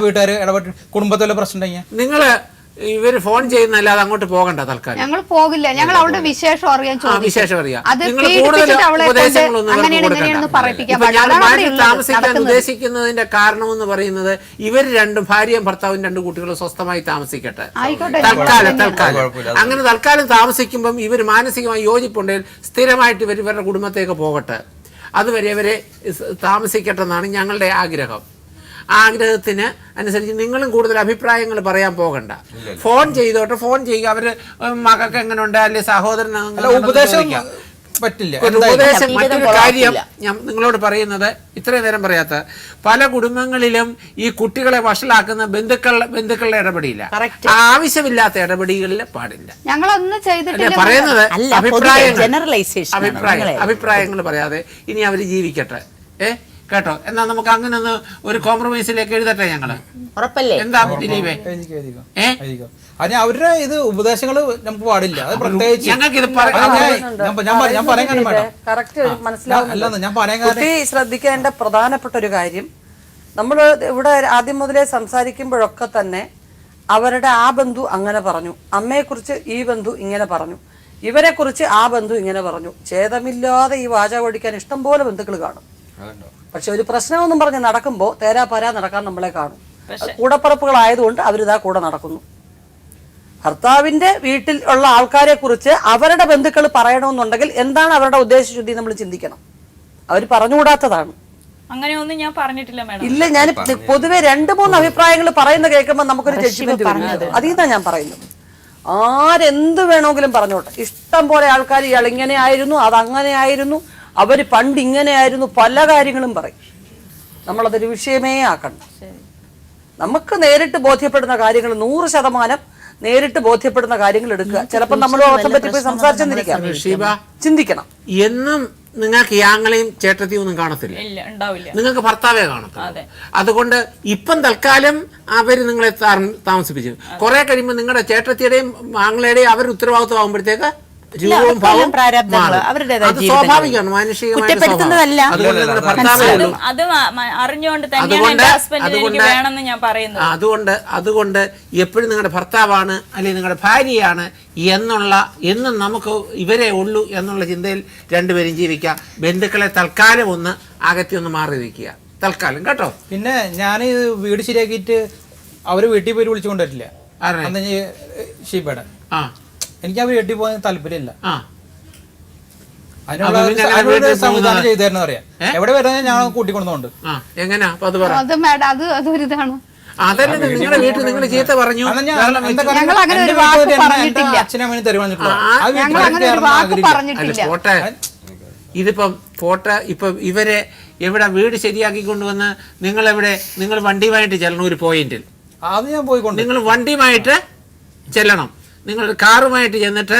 വീട്ടുകാർ ഇടപെട്ട് കുടുംബത്തിലെ പ്രശ്നം ഉണ്ടെങ്കിൽ നിങ്ങള് ഇവര് ഫോൺ ചെയ്യുന്നല്ലാതെ അങ്ങോട്ട് പോകണ്ട തൽക്കാലം. ഞങ്ങൾ പോകില്ല. ഞങ്ങൾ അവളുടെ വിശേഷം അറിയാൻ വിശേഷം അറിയാം. അത് നിങ്ങൾ കൂടുതൽ ഉപദേശങ്ങളൊന്നും താമസിക്കാൻ ഉദ്ദേശിക്കുന്നതിന്റെ കാരണം എന്ന് പറയുന്നത് ഇവർ രണ്ടും, ഭാര്യയും ഭർത്താവും 2 കുട്ടികളും സ്വസ്ഥമായി താമസിക്കട്ടെ തൽക്കാലം. അങ്ങനെ തൽക്കാലം താമസിക്കുമ്പം ഇവർ മാനസികമായി യോജിപ്പുണ്ടെങ്കിൽ സ്ഥിരമായിട്ട് ഇവരുടെ കുടുംബത്തേക്ക് പോകട്ടെ. അതുവരെ ഇവരെ താമസിക്കട്ടെ എന്നാണ് ഞങ്ങളുടെ ആഗ്രഹം. ആഗ്രഹത്തിന് അനുസരിച്ച് നിങ്ങളും കൂടുതൽ അഭിപ്രായങ്ങൾ പറയാൻ പോകണ്ട. ഫോൺ ചെയ്തോട്ടെ, ഫോൺ ചെയ്യുക. അവര് മകൾക്ക് എങ്ങനെ ഉണ്ട്, അല്ലെ സഹോദരൻ ഉപദേശം പറ്റില്ല. ഉപദേശം. മറ്റൊരു കാര്യം ഞാൻ നിങ്ങളോട് പറയുന്നത്, ഇത്രയും നേരം പറയാത്ത പല കുടുംബങ്ങളിലും ഈ കുട്ടികളെ വഷളാക്കുന്ന ബന്ധുക്കളുടെ ഇടപെടിയില്ല. ആവശ്യമില്ലാത്ത ഇടപെടികളിൽ പാടില്ല. ഞങ്ങളൊന്നും ചെയ്തിട്ടില്ല പറയുന്നത്. അഭിപ്രായങ്ങൾ പറയാതെ ഇനി അവര് ജീവിക്കട്ടെ. കേട്ടോ? എന്നാ നമുക്ക് അങ്ങനെ ഒന്ന് ഒരു കോംപ്രമൈസിലേക്ക് എഴുതട്ടെ ഞങ്ങള്. ഉറപ്പല്ലേ? എന്താ ദിലീപേ? അവരുടെ ഇത് ഉപദേശങ്ങൾ നമുക്ക് പാടില്ല. അത് പ്രത്യേകിച്ച് കുട്ടി ശ്രദ്ധിക്കേണ്ട പ്രധാനപ്പെട്ട ഒരു കാര്യം, നമ്മൾ ഇവിടെ ആദ്യം മുതലേ സംസാരിക്കുമ്പോഴൊക്കെ തന്നെ അവരുടെ ആ ബന്ധു അങ്ങനെ പറഞ്ഞു, അമ്മയെക്കുറിച്ച് ഈ ബന്ധു ഇങ്ങനെ പറഞ്ഞു, ഇവരെ കുറിച്ച് ആ ബന്ധു ഇങ്ങനെ പറഞ്ഞു. ഛേദമില്ലാതെ ഈ വാചകം ഓടിക്കാൻ ഇഷ്ടം പോലെ ബന്ധുക്കൾ കാണും. പക്ഷെ ഒരു പ്രശ്നമൊന്നും പറഞ്ഞ് നടക്കുമ്പോൾ തേരാപാരാ നടക്കാൻ നമ്മളെ കാണും. കൂടപ്പറപ്പുകളായതുകൊണ്ട് അവരിതാ കൂടെ നടക്കുന്നു. ഭർത്താവിന്റെ വീട്ടിൽ ഉള്ള ആൾക്കാരെ കുറിച്ച് അവരുടെ ബന്ധുക്കൾ പറയണമെന്നുണ്ടെങ്കിൽ എന്താണ് അവരുടെ ഉദ്ദേശശുദ്ധി നമ്മൾ ചിന്തിക്കണം. അവർ പറഞ്ഞുകൂടാത്തതാണ്. അങ്ങനെയൊന്നും ഞാൻ പറഞ്ഞിട്ടില്ല മേഡം. ഇല്ല, ഞാൻ പൊതുവെ 2-3 അഭിപ്രായങ്ങൾ പറയുന്ന കേൾക്കുമ്പോൾ നമുക്കൊരു ജഡ്ജ്മെന്റ് പറഞ്ഞത് അതീന്നാ ഞാൻ പറയുന്നത്. ആരെന്ത് വേണമെങ്കിലും പറഞ്ഞോട്ടെ. ഇഷ്ടം പോലെ ആൾക്കാർ ഇയാൾ ഇങ്ങനെ ആയിരുന്നു, അതങ്ങനെ ആയിരുന്നു, അവര് പണ്ട് ഇങ്ങനെയായിരുന്നു, പല കാര്യങ്ങളും പറയും. നമ്മളതൊരു വിഷയമേ ആക്കണ്ട. നമുക്ക് നേരിട്ട് ബോധ്യപ്പെടുന്ന കാര്യങ്ങൾ 100% നേരിട്ട് ബോധ്യപ്പെടുന്ന കാര്യങ്ങൾ എടുക്കുക. ചിലപ്പോൾ നമ്മൾ ഓർത്തെ പറ്റി പോയി സംസാരിച്ചെന്നിരിക്കാം. ചിന്തിക്കണം. എന്നും നിങ്ങൾക്ക് ഈ ആങ്ങളെയും ചേട്ടത്തിയും ഒന്നും കാണത്തില്ല, നിങ്ങൾക്ക് ഭർത്താവേ കാണത്തില്ല. അതുകൊണ്ട് ഇപ്പം തൽക്കാലം അവര് നിങ്ങളെ താമസിപ്പിച്ചു. കുറെ കഴിയുമ്പോൾ നിങ്ങളുടെ ചേട്ടത്തിയുടെയും ആങ്ങളയുടെയും അവർ ഉത്തരവാദിത്വം ആകുമ്പോഴത്തേക്ക് രൂപവും ഭാവവും സ്വാഭാവികമാണ്, മാനുഷികമായ. അതുകൊണ്ട് എപ്പോഴും നിങ്ങളുടെ ഭർത്താവാണ് അല്ലെങ്കിൽ നിങ്ങളുടെ ഭാര്യയാണ് എന്നും നമുക്ക് ഇവരെ ഉള്ളൂ എന്നുള്ള ചിന്തയിൽ രണ്ടുപേരും ജീവിക്കുക. ബന്ധുക്കളെ തൽക്കാലം ഒന്ന് അകറ്റി ഒന്ന് മാറി നിൽക്കുക തൽക്കാലം, കേട്ടോ? പിന്നെ ഞാൻ വീട് ശരിയാക്കിയിട്ട് അവര് വീട്ടിൽ പോയി വിളിച്ചുകൊണ്ടിട്ടില്ല. ഷീബയുടെ എനിക്ക് ആ വീട്ടിൽ പോകാൻ താല്പര്യമില്ല. അതിനുള്ള സംവിധാനം ചെയ്തു തരണം അറിയാം. എവിടെ വരുന്ന ഞാൻ കൂട്ടിക്കൊണ്ടുണ്ട്. എങ്ങനെയാ അതൊരിതാണ്. നിങ്ങളുടെ വീട്ടിൽ നിങ്ങൾ ചീത്ത പറഞ്ഞു, അച്ഛനമ്മേനും തെരുവന്നിട്ടുള്ള പോട്ടെ. ഇതിപ്പം പോട്ടെ. ഇപ്പം ഇവരെ എവിടെ വീട് ശരിയാക്കി കൊണ്ടുവന്ന് നിങ്ങൾ വണ്ടിയുമായിട്ട് ചെല്ലണം. ഒരു പോയിന്റിൽ അത് ഞാൻ പോയിക്കൊണ്ട് നിങ്ങൾ വണ്ടിയുമായിട്ട് ചെല്ലണം. നിങ്ങൾ കാറുമായിട്ട് ചെന്നിട്ട്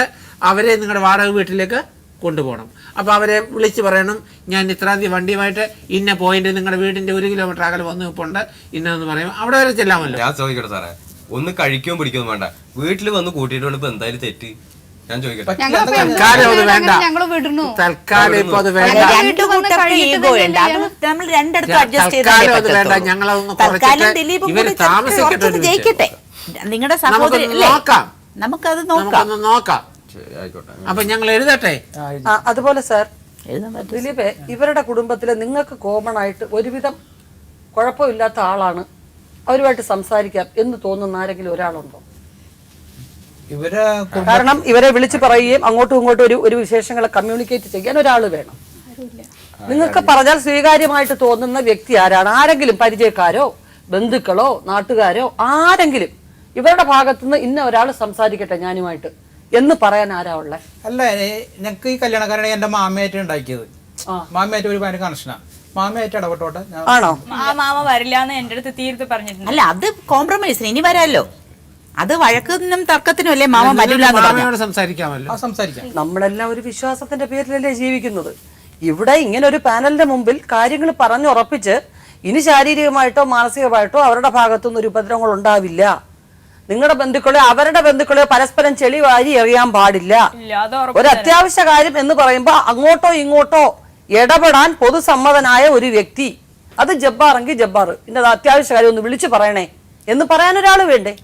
അവരെ നിങ്ങളുടെ വാടക വീട്ടിലേക്ക് കൊണ്ടുപോകണം. അപ്പോൾ അവരെ വിളിച്ച് പറയണം, ഞാൻ ഇത്രാം തീയതി വണ്ടിയുമായിട്ട് ഇന്ന പോയിന്റ് നിങ്ങളുടെ വീടിന്റെ 1 കിലോമീറ്റർ അകലെ വന്ന് നിൽപ്പുണ്ട് ഇന്നെന്ന് പറയും. അവിടെ വരെ ചെല്ലാമല്ലോ. ഞാൻ ചോദിക്കട്ടെ സാറേ, ഒന്ന് കഴിക്കുകയും പിടിക്കുകയും വേണ്ട, വീട്ടിൽ വന്ന് കൂട്ടിയിട്ട് ഇപ്പൊ എന്തായാലും തെറ്റ്? ഞാൻ ചോദിക്കട്ടെ. തൽക്കാലം അത് വേണ്ട. തൽക്കാലം ഇപ്പൊ അത് വേണ്ട. ഞങ്ങളതൊന്ന് കുറച്ചിട്ട് ഇവര് താമസിക്കട്ടെ. നിങ്ങളുടെ സഹോദരൻ നമുക്കത് നോക്കാം. അപ്പൊ ഞങ്ങൾ എഴുതട്ടെ. അതുപോലെ സാർ, എഴുതാൻ പറ്റും. ദിലീപേ, ഇവരുടെ കുടുംബത്തിലെ നിങ്ങൾക്ക് കോമൺ ആയിട്ട് ഒരുവിധം കുഴപ്പമില്ലാത്ത ആളാണ്, അവരുമായിട്ട് സംസാരിക്കാം എന്ന് തോന്നുന്ന ആരെങ്കിലും ഒരാളുണ്ടോ? ഇവരെ കാരണം ഇവരെ വിളിച്ചു പറയുകയും അങ്ങോട്ടും ഇങ്ങോട്ടും ഒരു വിശേഷങ്ങളെ കമ്മ്യൂണിക്കേറ്റ് ചെയ്യാൻ ഒരാൾ വേണം. നിങ്ങൾക്ക് പറഞ്ഞാൽ സ്വീകാര്യമായിട്ട് തോന്നുന്ന വ്യക്തി ആരാണ്? ആരെങ്കിലും പരിചയക്കാരോ ബന്ധുക്കളോ നാട്ടുകാരോ ആരെങ്കിലും ഇവരുടെ ഭാഗത്തുനിന്ന് ഇന്ന ഒരാൾ സംസാരിക്കട്ടെ ഞാനുമായിട്ട് എന്ന് പറയാൻ ആരാ ഉള്ളേ? അല്ല, ഞങ്ങൾക്ക് ഈ കല്യാണക്കാരാണ് എന്റെ മാമയായിട്ട് ഉണ്ടാക്കിയത്. മാമയായിട്ട് ഒരു ഭയങ്കര കണക്ഷനാണ്. മാമയായിട്ട് ഇടപെട്ടോട്ടെ. ആണോ? മാമ വരില്ല എന്ന് എന്റെ അടുത്ത് തീർത്ത് പറഞ്ഞിട്ടുണ്ട്. അല്ല, അത് കോംപ്രമൈസിന് ഇനി വരാല്ലോ. അത് വഴക്കിനും തർക്കത്തിനും അല്ലേ മാമ വരില്ല സംസാരിക്കാമല്ലോ. സംസാരിക്കാം. നമ്മളെല്ലാം ഒരു വിശ്വാസത്തിന്റെ പേരിലല്ലേ ജീവിക്കുന്നത്. ഇവിടെ ഇങ്ങനെ ഒരു പാനലിന്റെ മുമ്പിൽ കാര്യങ്ങൾ പറഞ്ഞുറപ്പിച്ച് ഇനി ശാരീരികമായിട്ടോ മാനസികമായിട്ടോ അവരുടെ ഭാഗത്തുനിന്ന് ഒരു ഉപദ്രവങ്ങൾ ഉണ്ടാവില്ല. നിങ്ങളുടെ ബന്ധുക്കളെ അവരുടെ ബന്ധുക്കളെ പരസ്പരം ചെളി വാരി എറിയാൻ പാടില്ല. ഒരു അത്യാവശ്യ കാര്യം എന്ന് പറയുമ്പോ അങ്ങോട്ടോ ഇങ്ങോട്ടോ ഇടപെടാൻ പൊതുസമ്മതനായ ഒരു വ്യക്തി, അത് ജബ്ബാറെങ്കിൽ ജബ്ബാർ, പിന്നെ അത് അത്യാവശ്യ കാര്യം ഒന്ന് വിളിച്ചു പറയണേ എന്ന് പറയാൻ ഒരാൾ വേണ്ടേ?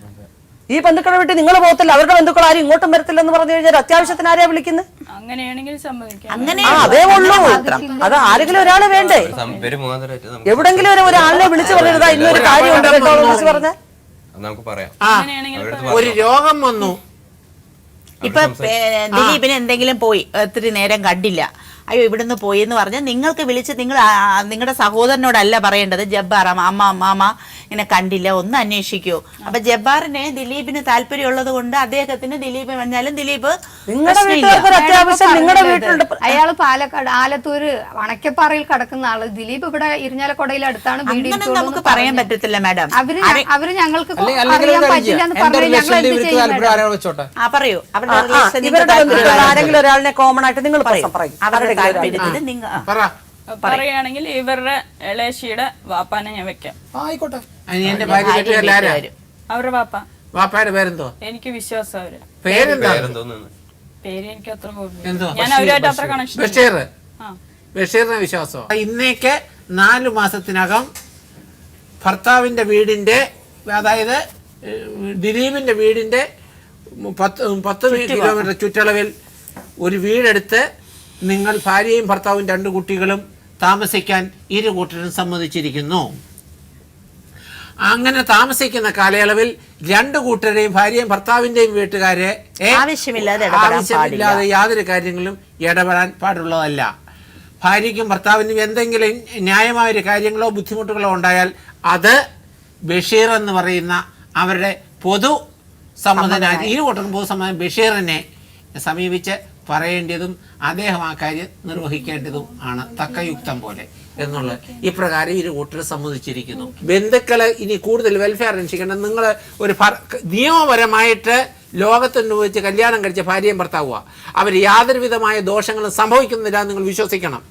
ഈ ബന്ധുക്കളെ വിട്ട് നിങ്ങൾ പോകത്തില്ല, അവരുടെ ബന്ധുക്കൾ ആരും ഇങ്ങോട്ടും വരത്തില്ല എന്ന് പറഞ്ഞു കഴിഞ്ഞാൽ അത്യാവശ്യത്തിന് ആരെയാ വിളിക്കുന്നത്? അങ്ങനെയാണെങ്കിൽ സമ്മതിക്കാം. അതേ ഉള്ളൂ. അത് ആരെങ്കിലും ഒരാള് വേണ്ടേ? എവിടെങ്കിലും ഒരാളിനെ വിളിച്ചു പറഞ്ഞതാ ഇന്നൊരു കാര്യം ഉണ്ട് കേട്ടോ വിളിച്ചു പറഞ്ഞാൽ നമുക്ക് പറയാം. ഒരു രോഗം വന്നു, ഇപ്പൊ ദിലീപിന് എന്തെങ്കിലും പോയി ഒത്തിരി നേരം കണ്ടില്ല, അയ്യോ ഇവിടുന്ന് പോയി എന്ന് പറഞ്ഞാൽ നിങ്ങൾക്ക് വിളിച്ച് നിങ്ങളുടെ സഹോദരനോടല്ല പറയേണ്ടത്, ജബ്ബാർ മാമ ഇങ്ങനെ കണ്ടില്ല ഒന്ന് അന്വേഷിക്കൂ. അപ്പൊ ജബ്ബാറിന് ദിലീപിന് താല്പര്യമുള്ളത് കൊണ്ട് അദ്ദേഹത്തിന് ദിലീപ് പറഞ്ഞാലും ദിലീപ് അയാള് പാലക്കാട് ആലത്തൂര് വണക്കപ്പാറയിൽ കിടക്കുന്ന ആള്, ദിലീപ് ഇവിടെ ഇരിഞ്ഞാലക്കുടയിൽ അടുത്താണ് വീട്. നമുക്ക് പറയാൻ പറ്റത്തില്ല മാഡം. അവര് ഞങ്ങൾക്ക് അറിയാൻ പറ്റില്ല എന്ന് പറയൂ. ആരെങ്കിലും ഒരാളിനെ കോമൺ ആയിട്ട് നിങ്ങൾ പറയും. പറയുകയാണെങ്കിൽ ഇവരുടെ ഇളയശിയുടെ വാപ്പാനെ ഞാൻ വെക്കാം. ആയിക്കോട്ടെ. അവരുടെ വാപ്പയുടെ പേരെന്തോ? എനിക്ക് വിശ്വാസം അവര് പേരെന്താ? പേര് എനിക്ക് അത്ര ഞാൻ അവരുമായിട്ട് അത്ര കണക്ഷൻ. ബഷീറിന് വിശ്വാസം. ഇന്നേക്ക് 4 മാസത്തിനകം ഭർത്താവിന്റെ വീടിന്റെ, അതായത് ദിലീപിന്റെ വീടിന്റെ 10 കിലോമീറ്റർ ചുറ്റളവിൽ ഒരു വീടെടുത്ത് നിങ്ങൾ ഭാര്യയും ഭർത്താവും 2 കുട്ടികളും താമസിക്കാൻ ഇരു കൂട്ടരും സമ്മതിച്ചിരിക്കുന്നു. അങ്ങനെ താമസിക്കുന്ന കാലയളവിൽ 2 കൂട്ടരെയും ഭാര്യയും ഭർത്താവിന്റെയും വീട്ടുകാരെ ആവശ്യമില്ലാതെ യാതൊരു കാര്യങ്ങളിലും ഇടപെടാൻ പാടുള്ളതല്ല. ഭാര്യയ്ക്കും ഭർത്താവിനും എന്തെങ്കിലും ന്യായമായ കാര്യങ്ങളോ ബുദ്ധിമുട്ടുകളോ ഉണ്ടായാൽ അത് ബഷീർ എന്ന് പറയുന്ന അവരുടെ പൊതു സമ്മതനായ ഇരു കൂട്ടരും പൊതുസമ്മതം ബഷീറിനെ സമീപിച്ച് പറയേണ്ടതും അദ്ദേഹം ആ കാര്യം നിർവഹിക്കേണ്ടതും ആണ് തക്കയുക്തം പോലെ എന്നുള്ളത് ഇപ്രകാരം ഇരു കൂട്ടരും സമ്മതിച്ചിരിക്കുന്നു. ബന്ധുക്കള് ഇനി കൂടുതൽ വെൽഫെയർ അനുഷ്ഠിക്കണം. നിങ്ങൾ ഒരു നിയമപരമായിട്ട് ലോകത്തിന് വെച്ച് കല്യാണം കഴിച്ച ഭാര്യയും ഭർത്താവുക, അവർ യാതൊരു വിധമായ ദോഷങ്ങളും സംഭവിക്കുന്നില്ല നിങ്ങൾ വിശ്വസിക്കണം.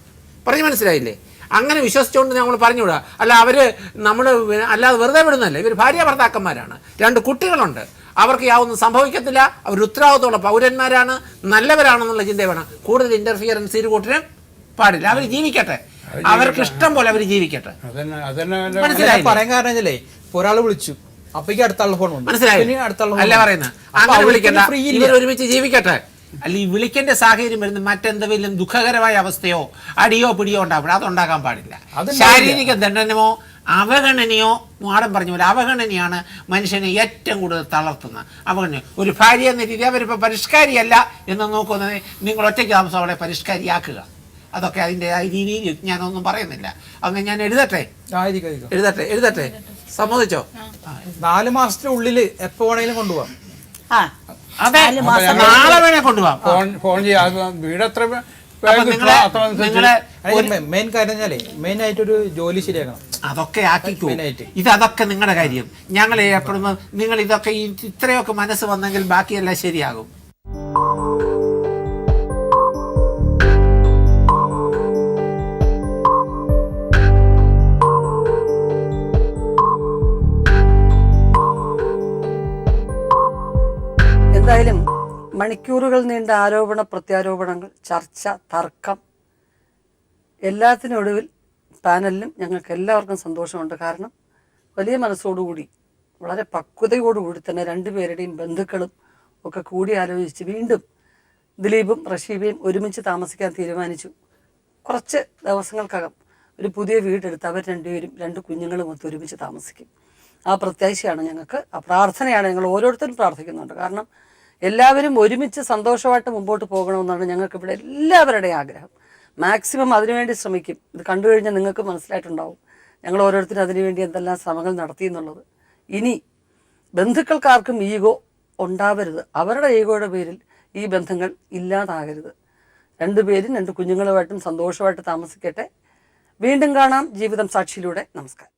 പറഞ്ഞു മനസ്സിലായില്ലേ? അങ്ങനെ വിശ്വസിച്ചുകൊണ്ട് നമ്മൾ പറഞ്ഞുവിടുക. അല്ല അവര് നമ്മൾ അല്ലാതെ വെറുതെ വിടുന്നല്ല. ഇവർ ഭാര്യ ഭർത്താക്കന്മാരാണ്, 2 കുട്ടികളുണ്ട്, അവർക്ക് യാതൊന്നും സംഭവിക്കത്തില്ല. അവർ ഉത്തരവാദിത്തമുള്ള പൗരന്മാരാണ്, നല്ലവരാണെന്നുള്ള ചിന്ത വേണം. കൂടുതൽ ഇന്റർഫിയറൻസ് ഇരു കൂട്ടരും പാടില്ല. അവർ ജീവിക്കട്ടെ, അവർക്ക് ഇഷ്ടം പോലെ അവർ ജീവിക്കട്ടെ. പറയാൻ കാരണം ഒരാള് വിളിച്ചു, അപ്പേക്ക് അടുത്ത ഫോൺ മനസ്സിലായി അല്ല പറയുന്നത്. അങ്ങനെ വിളിക്കണ്ട, ഇവർ ഒരുമിച്ച് ജീവിക്കട്ടെ. അല്ല ഈ വിളിക്കേണ്ട സാഹചര്യം വരുന്ന മറ്റെന്തെങ്കിലും ദുഃഖകരമായ അവസ്ഥയോ അടിയോ പിടിയോ ഉണ്ടാവില്ല, അതുണ്ടാക്കാൻ പാടില്ല. ശാരീരിക ദണ്ഡനമോ അവഗണനയോ, മാഡം പറഞ്ഞ പോലെ അവഗണനയാണ് മനുഷ്യനെ ഏറ്റവും കൂടുതൽ തളർത്തുന്നത്. അവഗണന ഒരു ഭാര്യ എന്ന രീതി അവരിപ്പോൾ പരിഷ്കാരിയല്ല എന്ന് നോക്കുന്നത്, നിങ്ങൾ ഒറ്റയ്ക്ക് താമസം അവളെ പരിഷ്കാരിയാക്കുക. അതൊക്കെ അതിൻ്റെ രീതിയിൽ ഞാനൊന്നും പറയുന്നില്ല. അങ്ങനെ ഞാൻ എഴുതട്ടെ സമ്മതിച്ചോ? 4 മാസത്തിനുള്ളിൽ എപ്പോ വേണമെങ്കിലും കൊണ്ടുപോകാം. നാളെ വേണേ കൊണ്ടുപോകാം. ഫോൺ ചെയ്യാം. വീടത്ര മെയിൻ കാര്യം മെയിൻ ആയിട്ടൊരു ജോലി ശരിയാക്കണം. അതൊക്കെ ആക്കിക്കോ. അതൊക്കെ നിങ്ങളുടെ കാര്യം. ഞങ്ങൾ ഏർപ്പെടുമ്പോൾ നിങ്ങൾ ഇതൊക്കെ ഇത്രയൊക്കെ മനസ്സ് വന്നെങ്കിൽ ബാക്കിയെല്ലാം ശരിയാകും. എന്തായാലും മണിക്കൂറുകൾ നീണ്ട ആരോപണ പ്രത്യാരോപണങ്ങൾ, ചർച്ച, തർക്കം, എല്ലാത്തിനൊടുവിൽ പാനലിലും ഞങ്ങൾക്ക് എല്ലാവർക്കും സന്തോഷമുണ്ട്. കാരണം വലിയ മനസ്സോടുകൂടി വളരെ പക്വതയോടുകൂടി തന്നെ 2 പേരുടെയും ബന്ധുക്കളും ഒക്കെ കൂടി ആലോചിച്ച് വീണ്ടും ദിലീപും റഷീബയും ഒരുമിച്ച് താമസിക്കാൻ തീരുമാനിച്ചു. കുറച്ച് ദിവസങ്ങൾക്കകം ഒരു പുതിയ വീടെടുത്ത് അവർ രണ്ടുപേരും 2 കുഞ്ഞുങ്ങളും ഒത്ത് ഒരുമിച്ച് താമസിക്കും. ആ പ്രത്യാശയാണ് ഞങ്ങൾക്ക്, ആ പ്രാർത്ഥനയാണ് ഞങ്ങൾ ഓരോരുത്തരും പ്രാർത്ഥിക്കുന്നുണ്ട്. കാരണം എല്ലാവരും ഒരുമിച്ച് സന്തോഷമായിട്ട് മുമ്പോട്ട് പോകണമെന്നാണ് ഞങ്ങൾക്കിവിടെ എല്ലാവരുടെയും ആഗ്രഹം. മാക്സിമം അതിനുവേണ്ടി ശ്രമിക്കും. ഇത് കണ്ടു കഴിഞ്ഞാൽ നിങ്ങൾക്ക് മനസ്സിലായിട്ടുണ്ടാവും ഞങ്ങൾ ഓരോരുത്തരും അതിനുവേണ്ടി എന്തെല്ലാം ശ്രമങ്ങൾ നടത്തി എന്നുള്ളത്. ഇനി ബന്ധുക്കൾക്കാർക്കും ഈഗോ ഉണ്ടാവരുത്. അവരുടെ ഈഗോയുടെ പേരിൽ ഈ ബന്ധങ്ങൾ ഇല്ലാതാകരുത്. 2 പേരും 2 കുഞ്ഞുങ്ങളുമായിട്ടും സന്തോഷമായിട്ട് താമസിക്കട്ടെ. വീണ്ടും കാണാം ജീവിതം സാക്ഷിയിലൂടെ. നമസ്കാരം.